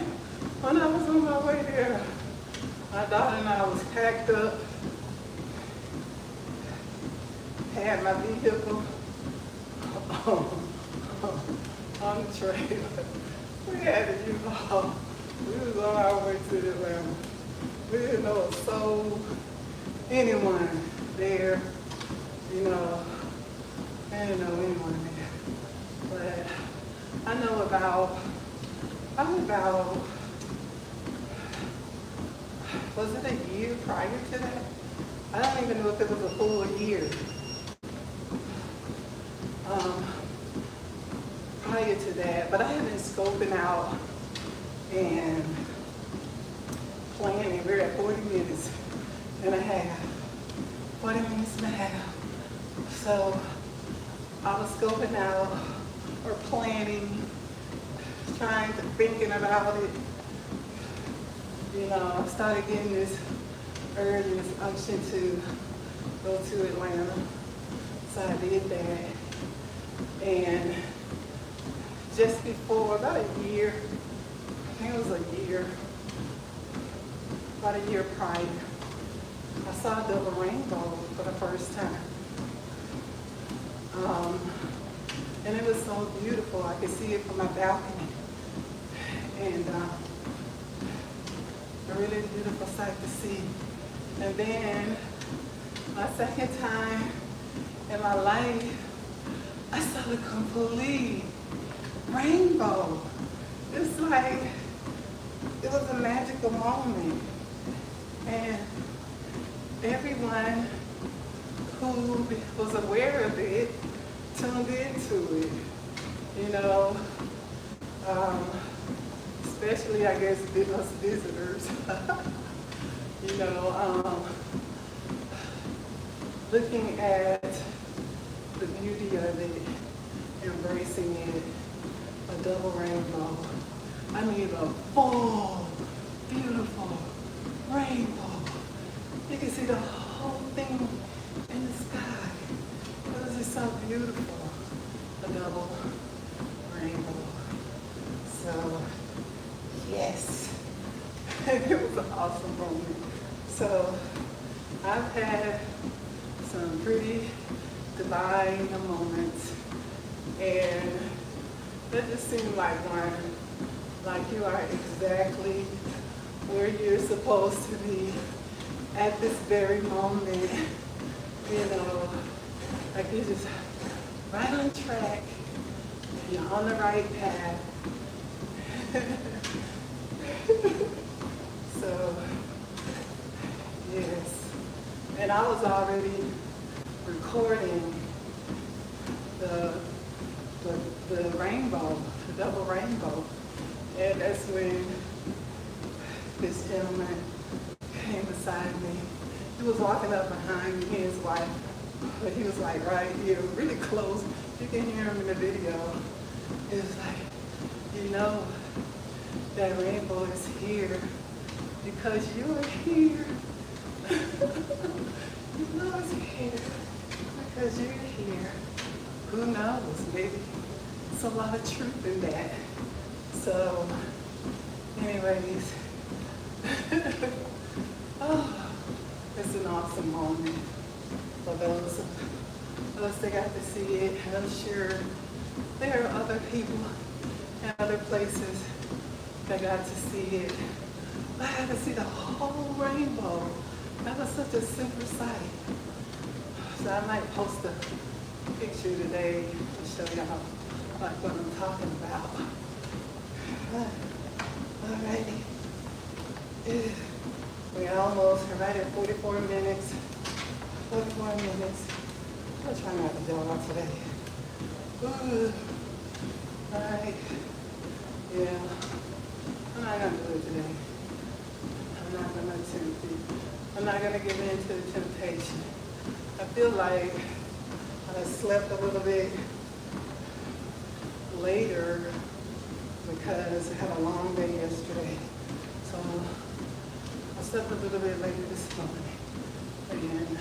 when I was on my way there. My daughter and I was packed up, had my vehicle on the trailer. We had a U-Haul We was on our way to Atlanta. We didn't know a soul, anyone there, you know. I didn't know anyone there. But I know probably about, was it a year prior to that? I don't even know if it was a full year. Prior to that, but I had been scoping out and planning. We're at 40 minutes and a half. 40 minutes and a half. So I was scoping out or planning, thinking about it. You know, I started getting this urge, this unction to go to Atlanta. So I did that. And just before, about a year, I think it was a year, about a year prior, I saw a double rainbow for the first time. And it was so beautiful. I could see it from my balcony. And a really beautiful sight to see. And then my second time in my life, I saw the complete rainbow. It's like, it was a magical moment. And everyone who was aware of it tuned into it, you know, especially, I guess, us visitors, you know, looking at the beauty of it, embracing it, a double rainbow. I mean, a full, beautiful rainbow. You can see the whole thing in the sky. It was just so beautiful, a double rainbow. So, yes, it was an awesome moment. So, I've had some pretty divine moments, and that just seemed like one, like you are exactly where you're supposed to be at this very moment, you know, like you're just right on track, you're on the right path. So, yes, and I was already recording the rainbow, the double rainbow, and that's when this gentleman came beside me. He was walking up behind me, his wife, but he was like right here, really close. You can hear him in the video. It was like, you know, that rainbow is here because you are here. You know it's here because you're here. Who knows? Maybe it's a lot of truth in that. So, anyways, oh, it's an awesome moment for those of us that got to see it. And I'm sure there are other people in other places that got to see it. But I got to see the whole rainbow. That was such a simple sight. So I might post a picture today to show y'all like what I'm talking about. Alrighty. We're almost right at 44 minutes. 44 minutes. I'll try not to go out today. Ooh. Alright. Yeah. I'm not gonna do it today. I'm not gonna give in to the temptation. I feel like I slept a little bit later because I had a long day yesterday. So I slept a little bit later this morning. And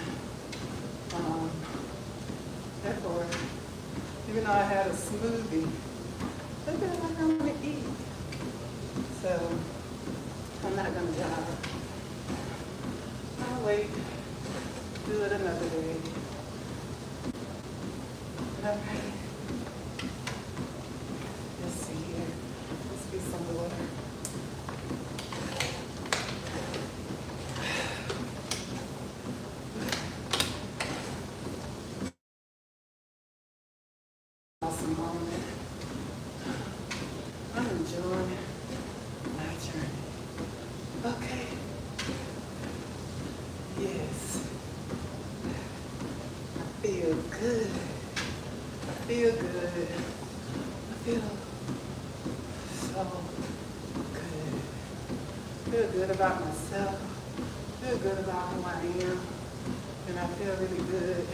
therefore, even though I had a smoothie, I feel like I want to eat. So I'm not gonna jog. I'll wait, do it another day. Okay. Let's see here. Let's get some water. feel good. I feel good. I feel so good. Feel good about myself. Feel good about who I am. And I feel really good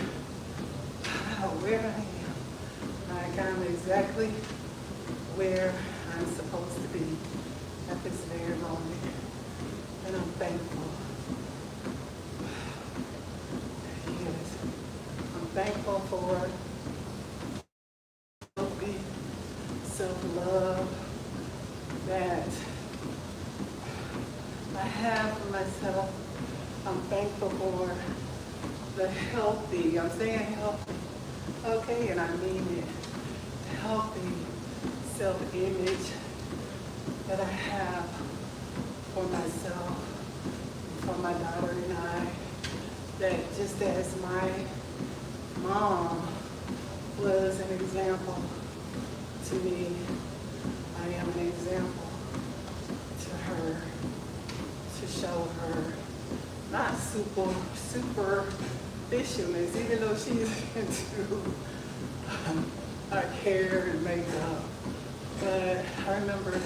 about where I am. Like I'm exactly where I'm supposed to be at this very moment. And I'm thankful. Yes. I'm thankful for self-love that I have for myself. I'm thankful for the healthy, I'm saying healthy, okay, and I mean it, healthy self-image that I have for myself, for my daughter and I, that just as my mom was an example to me, I am an example to her, to show her not superficialness, even though she's into her hair and makeup. But I remember,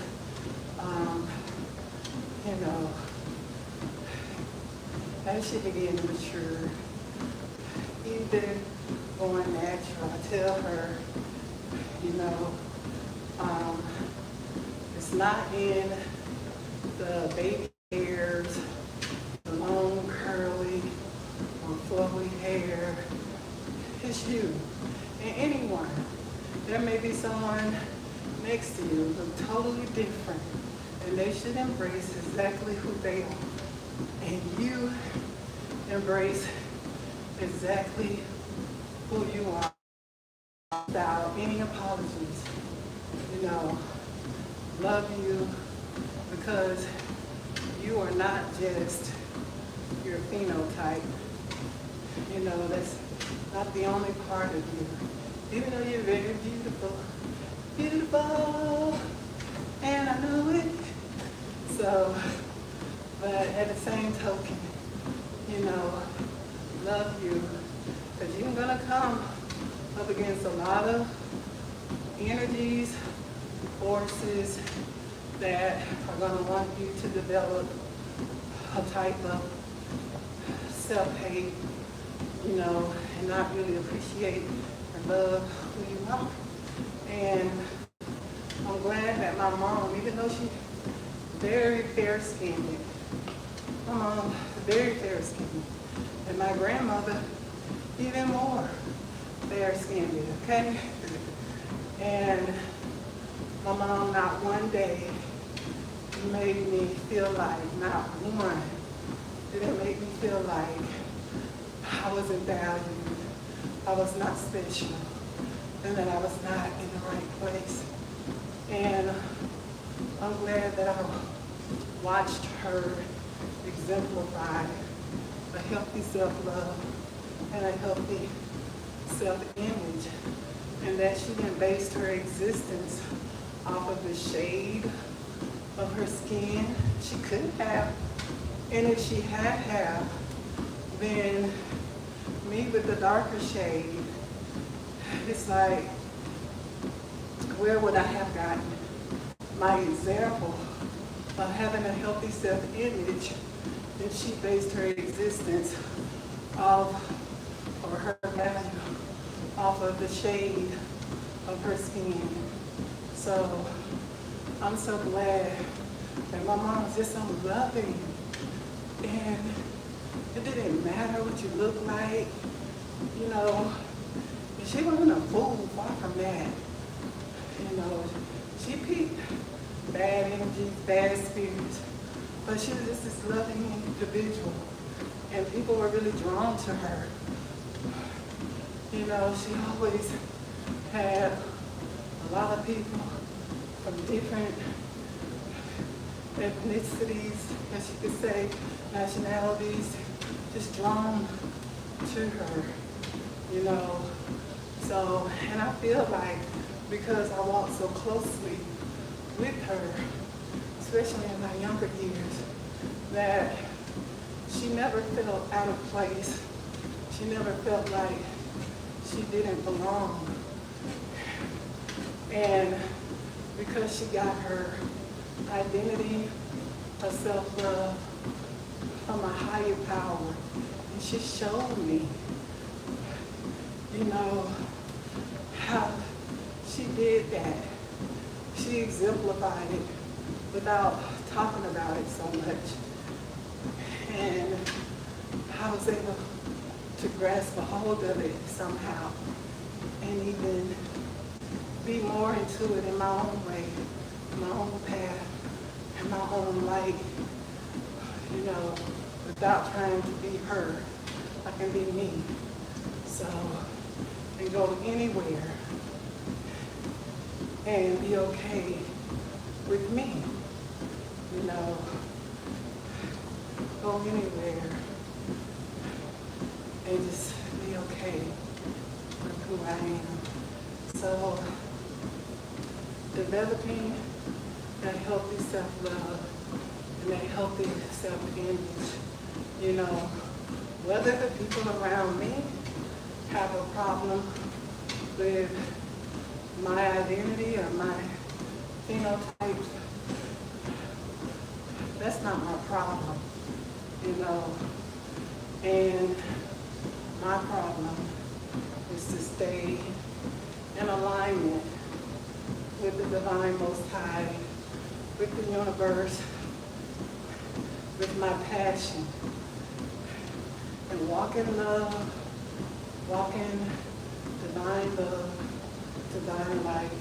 as she began to mature, even going natural, I tell her, it's not in the baby hairs, the long curly or flowy hair. It's you and anyone. There may be someone next to you who's totally different, and they should embrace exactly who they are. And you embrace exactly who you are without any apologies. Love you because you are not just your phenotype. That's not the only part of you. Even though you're very beautiful, beautiful, and I know it. So, but at the same token, love you, because you're gonna come up against a lot of energies, forces that are gonna want you to develop a type of self-hate, and not really appreciate and love who you are. And I'm glad that my mom, even though she's very fair-skinned, my mom very fair-skinned, and my grandmother even more fair-skinned, okay? And my mom not one day made me feel like, not one, didn't make me feel like I wasn't valued, I was not special, and that I was not in the right place. And I'm glad that I watched her exemplify a healthy self-love and a healthy self-image, and that she didn't base her existence off of the shade of her skin. She could have, and if she had then me with the darker shade, it's like, where would I have gotten my example of having a healthy self-image if she based her existence off, or her value, off of the shade of her skin? So I'm so glad that my mom's just so loving, and it didn't matter what you look like, and she wasn't a fool, far from that. She picked bad energies, bad spirits, but she was just this loving individual, and people were really drawn to her. She always had a lot of people from different ethnicities, as you could say, nationalities, just drawn to her, So, and I feel like because I walked so closely with her, especially in my younger years, that she never felt out of place. She never felt like she didn't belong. And because she got her identity, her self-love from a higher power, and she showed me, you know, how she did that. She exemplified it without talking about it so much. And I was able to grasp a hold of it somehow and even be more into it in my own way, in my own path, in my own light, you know, without trying to be her. I can be me. So, and go anywhere and be okay with me, you know, go anywhere and just be okay with who I am. So, developing that healthy self-love and that healthy self-image, you know, whether the people around me have a problem with my identity or my phenotype, that's not my problem, you know. And my problem is to stay in alignment with the Divine Most High, with the universe, with my passion, and walk in love, walk in divine love, divine light,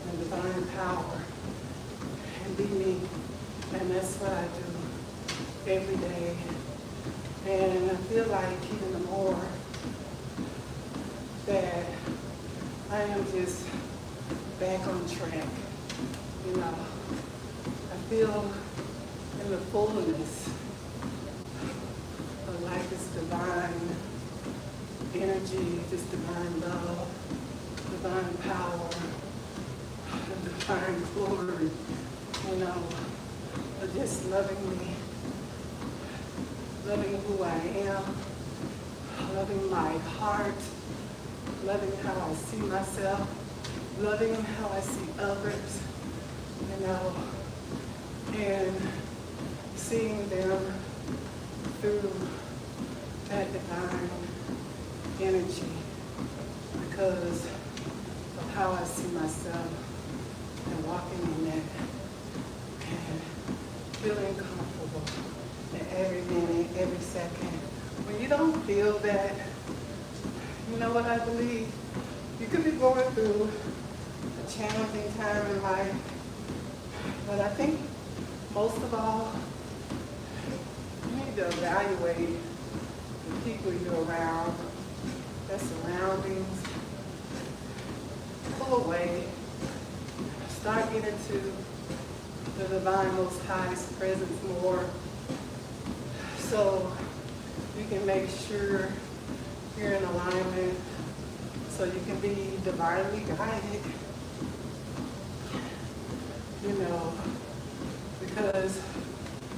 and divine power, and be me. And that's what I do every day. And I feel like even the more that I am just back on track, you know. I feel in the fullness of like this divine energy, this divine love, divine power, divine glory, you know, of just loving me, loving who I am, loving my heart, loving how I see myself, loving how I see others, you know, and seeing them through that divine energy because of how I see myself and walking in that and feeling comfortable in every minute, every second. When you don't feel that, you know what I believe? You could be going through a challenging time in life, but I think most of all, you need to evaluate the people you're around, their surroundings, pull away, start getting to the Divine Most High's presence more so you can make sure you're in alignment so you can be divinely guided, you know, because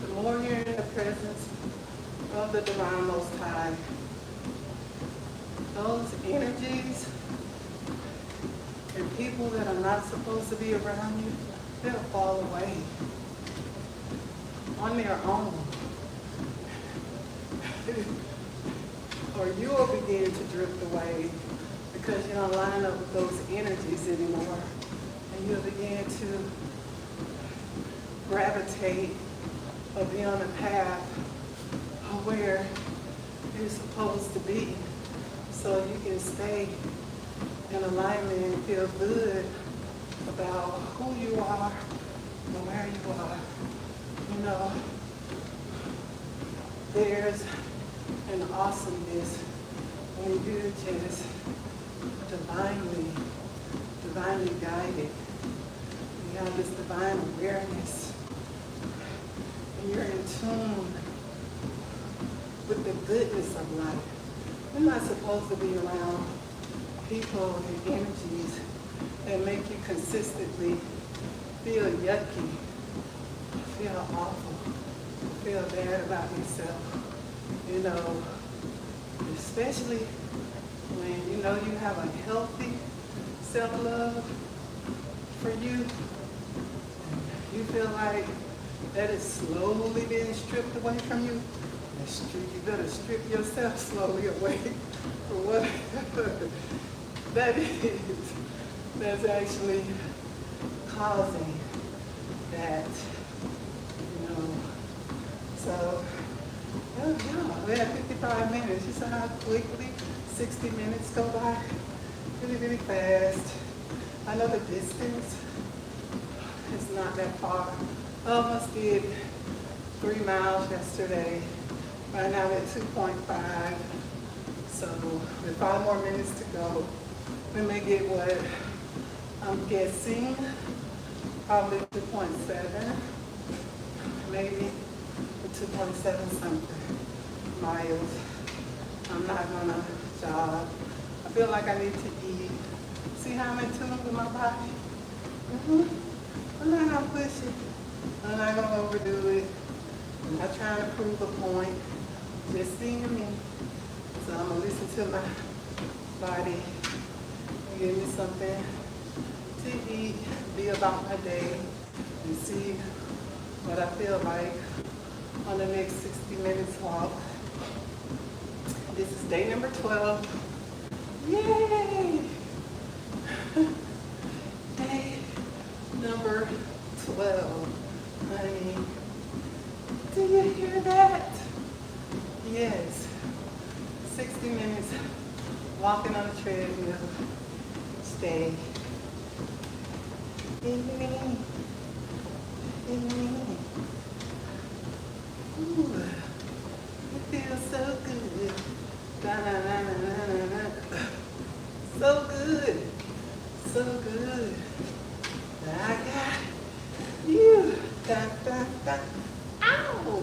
the more you're in the presence of the Divine Most High, those energies and people that are not supposed to be around you, they'll fall away on their own. Or you will begin to drift away because you don't line up with those energies anymore. And you'll begin to gravitate or be on a path of where you're supposed to be so you can stay in alignment and feel good about who you are and where you are. You know, there's an awesomeness when you're just divinely guided. You have this divine awareness and you're in tune with the goodness of life. You're not supposed to be around people and energies that make you consistently feel yucky, feel awful, feel bad about yourself. You know, especially when you know you have a healthy self-love for you, you feel like that is slowly being stripped away from you, you better strip yourself slowly away from whatever that is that's actually causing that, you know. So, yeah, we had 55 minutes. You saw how quickly 60 minutes go by? Really, really fast. I know the distance is not that far. I almost did 3 miles yesterday. Right now we're at 2.5. So with 5 more minutes to go, we may get what I'm guessing, probably 2.7, maybe 2.7 something miles. I'm not gonna jog. I feel like I need to eat. See how I'm in tune with my body? I'm not gonna push it. I'm not gonna overdo it. I'm not trying to prove a point. Just seeing me. So I'm gonna listen to my body and give me something to eat, be about my day, and see what I feel like on the next 60 minutes walk. This is day number 12. Yay! Day number 12, honey. Do you hear that? Yes. 60 minutes walking on a treadmill. Stay. Ooh, it feels so good. So good. So good. I got you. Ow!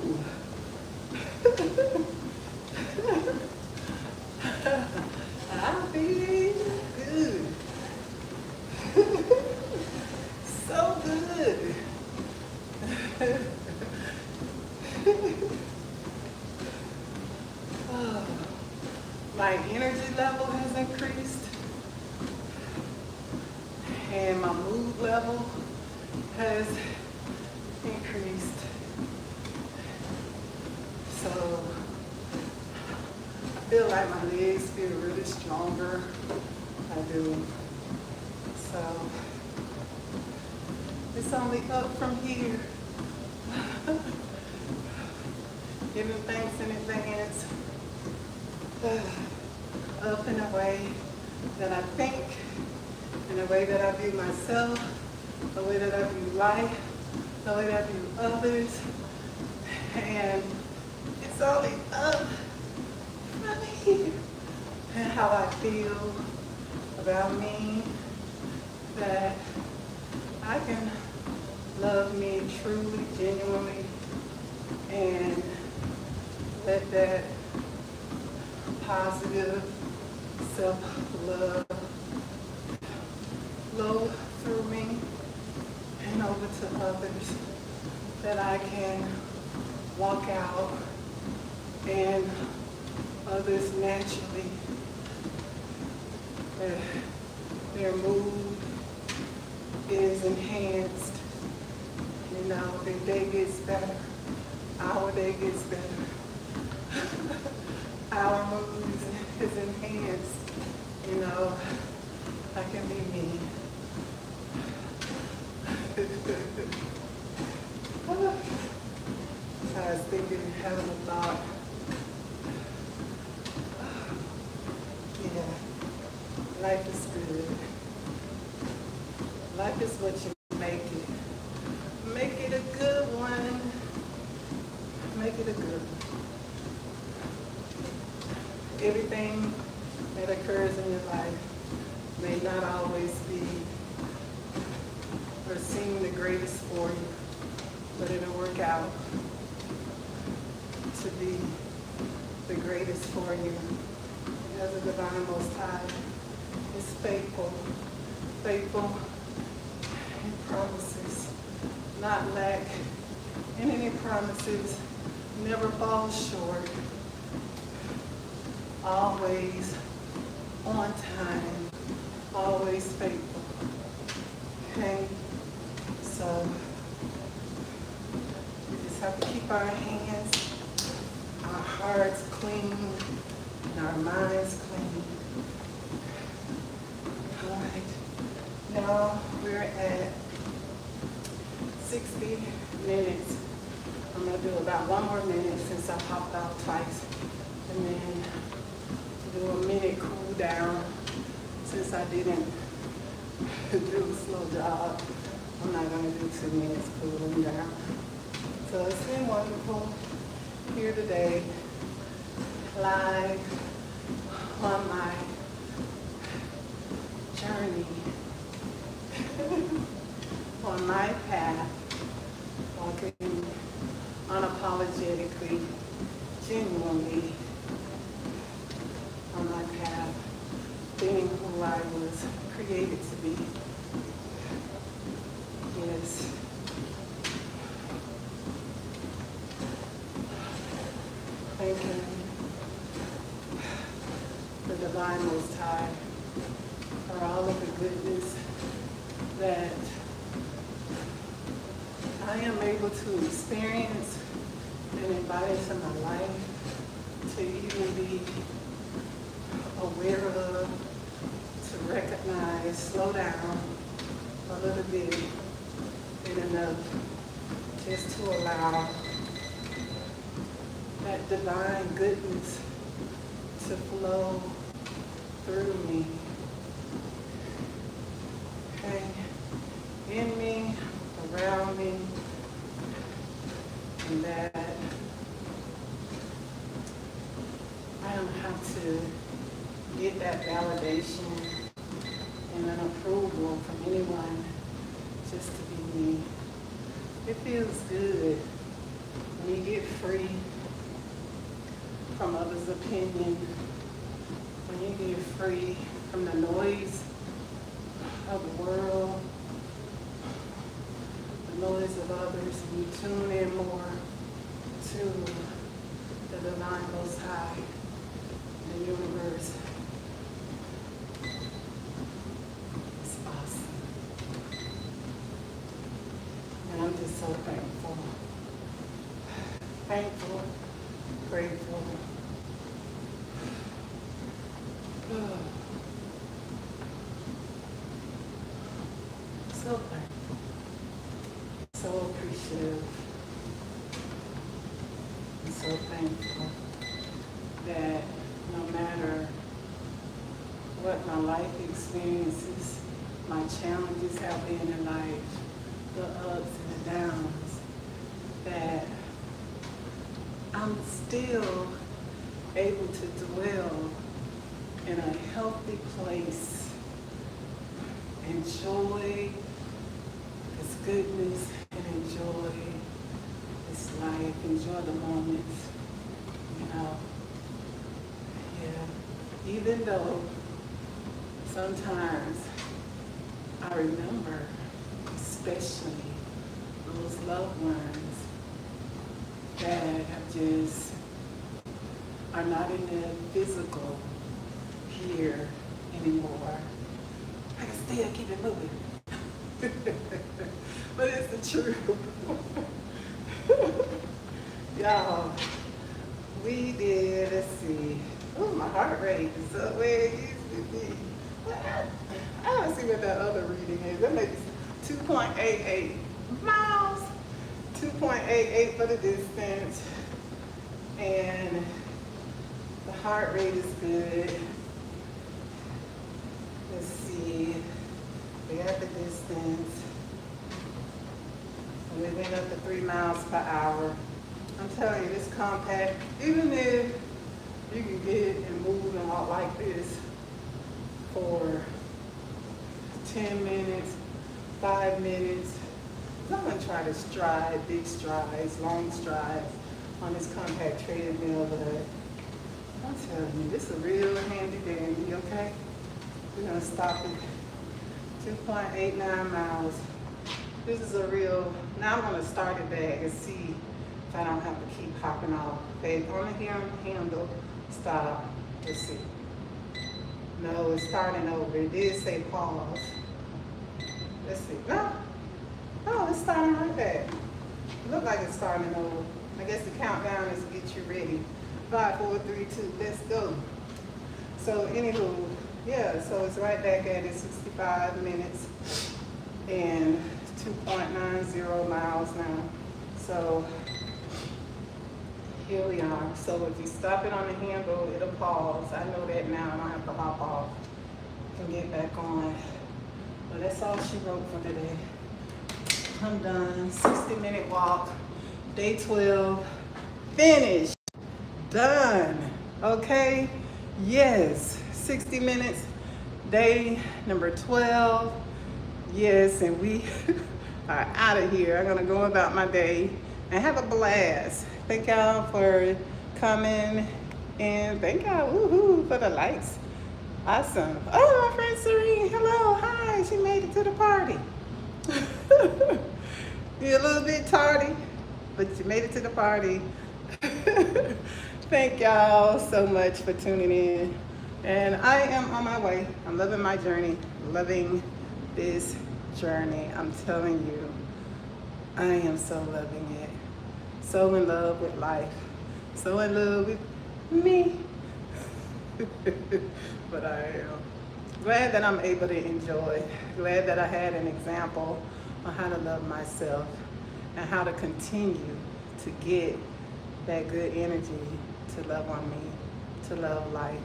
I feel good. So good. Oh, my energy level has increased and my mood level has increased. So I feel like my legs feel really stronger. I do. So it's only up from here. Giving thanks in advance. Up in a way that I think, in a way that I view myself, the way that I view life, the way that I view others. And it's only up from here. And how I feel about me, that I can love me truly, genuinely, and let that positive self-love flow through me and over to others, that I can walk out and others naturally, their mood is enhanced, you know, their day gets better, our day gets better. Our mood is enhanced, you know, I can be me. I was thinking, having a thought. Yeah, life is good. Life is what you make it. Make it a good one. Make it a good one. Everything that occurs in your life may not always be or seem the greatest for you, but it'll work out to be the greatest for you. Because the divine Most High is faithful, faithful in promises, not lack in any promises, never fall short, always on time, always faithful. Okay? So we just have to keep our hands, our hearts clean, and our minds clean. All right. Now we're at 60 minutes. I'm going to do about one more minute since I popped out twice. And then do a minute cool down since I didn't do a slow jog. I'm not going to do 2 minutes cooling down. So it's been wonderful here today, live on my journey, on my path, walking unapologetically, genuinely on my path, being who I was created to be. Yes. Thank you, the Divine Most High, for all of the goodness that I am able to experience and invite into my life, to even be aware of, to recognize, slow down a little bit, and enough just to allow that divine goodness to flow through me. Okay? In me, around me, and that I don't have to get that validation and an approval from anyone just to be me. It feels good when you get free from others' opinion, when you get free from the noise of the world, the noise of others, and you tune in more to the Divine Most High, the universe. It's awesome. And I'm just so thankful. Thankful, grateful. So thankful. So appreciative. And so thankful that no matter what my life experiences, my challenges have been in life, the ups and the downs, that I'm still able to dwell in a healthy place, enjoy this goodness and enjoy this life, enjoy the moments, you know. Yeah, even though sometimes I remember, especially those loved ones that have just are not in the physical here anymore. I can still keep it moving. But it's the truth. Y'all, we did, let's see. Oh, my heart rate is up where it used to be. I don't see what that other reading is. That makes 2.88 miles. 2.88 for the distance. And the heart rate is good. Let's see. We got the distance. We went up to 3 miles per hour. I'm telling you, this compact, even if you can get and move and walk like this for 10 minutes, 5 minutes, I'm going to try to stride, big strides, long strides on this compact treadmill, but I'm telling you, this is a real handy dandy, okay? We're going to stop at 2.89 miles. This is a real, now I'm going to start it back and see if I don't have to keep hopping off. Okay, on the handle, stop, let's see. No, it's starting over. It did say pause. Let's see. No, no, it's starting right back. It look like it's starting over. I guess the countdown is to get you ready. 5, 4, 3, 2, let's go. So anywho, yeah, so it's right back at it, 65 minutes and 2.90 miles now. So here we are. So if you stop it on the handle, it'll pause. I know that now. I don't have to hop off and get back on. But that's all she wrote for today. I'm done. 60-minute walk. Day 12. Finished. Done. Okay. Yes. 60 minutes. Day number 12. Yes. And we are out of here. I'm going to go about my day and have a blast. Thank y'all for coming, and thank y'all woohoo for the likes. Awesome. Oh, my friend Serene, hello, hi, she made it to the party. You're a little bit tardy, but you made it to the party. Thank y'all so much for tuning in, and I am on my way. I'm loving my journey, loving this journey. I'm telling you, I am so loving it. So in love with life, so in love with me. But I am glad that I'm able to enjoy, glad that I had an example on how to love myself and how to continue to get that good energy to love on me, to love life,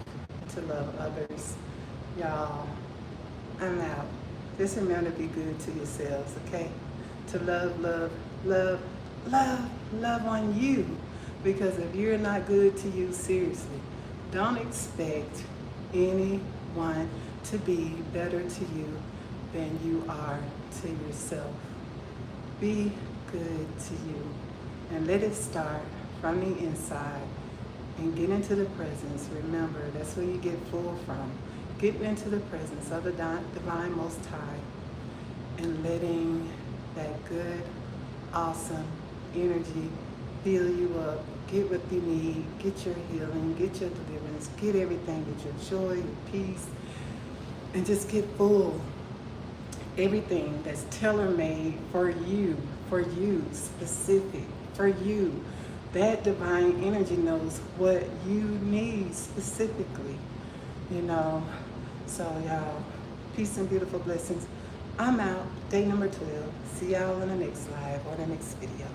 to love others. Y'all, I'm out. Just remember to be good to yourselves, okay? To love, love, love, love on you, because if you're not good to you, seriously, don't expect anyone to be better to you than you are to yourself. Be good to you and let it start from the inside and get into the presence. Remember, that's where you get full from. Getting into the presence of the divine Most High and letting that good, awesome energy fill you up, get what you need, get your healing, get your deliverance, get everything, get your joy, your peace, and just get full. Everything that's tailor-made for you, specific, for you. That divine energy knows what you need specifically, you know. So y'all, peace and beautiful blessings. I'm out, day number 12. See y'all in the next live or the next video.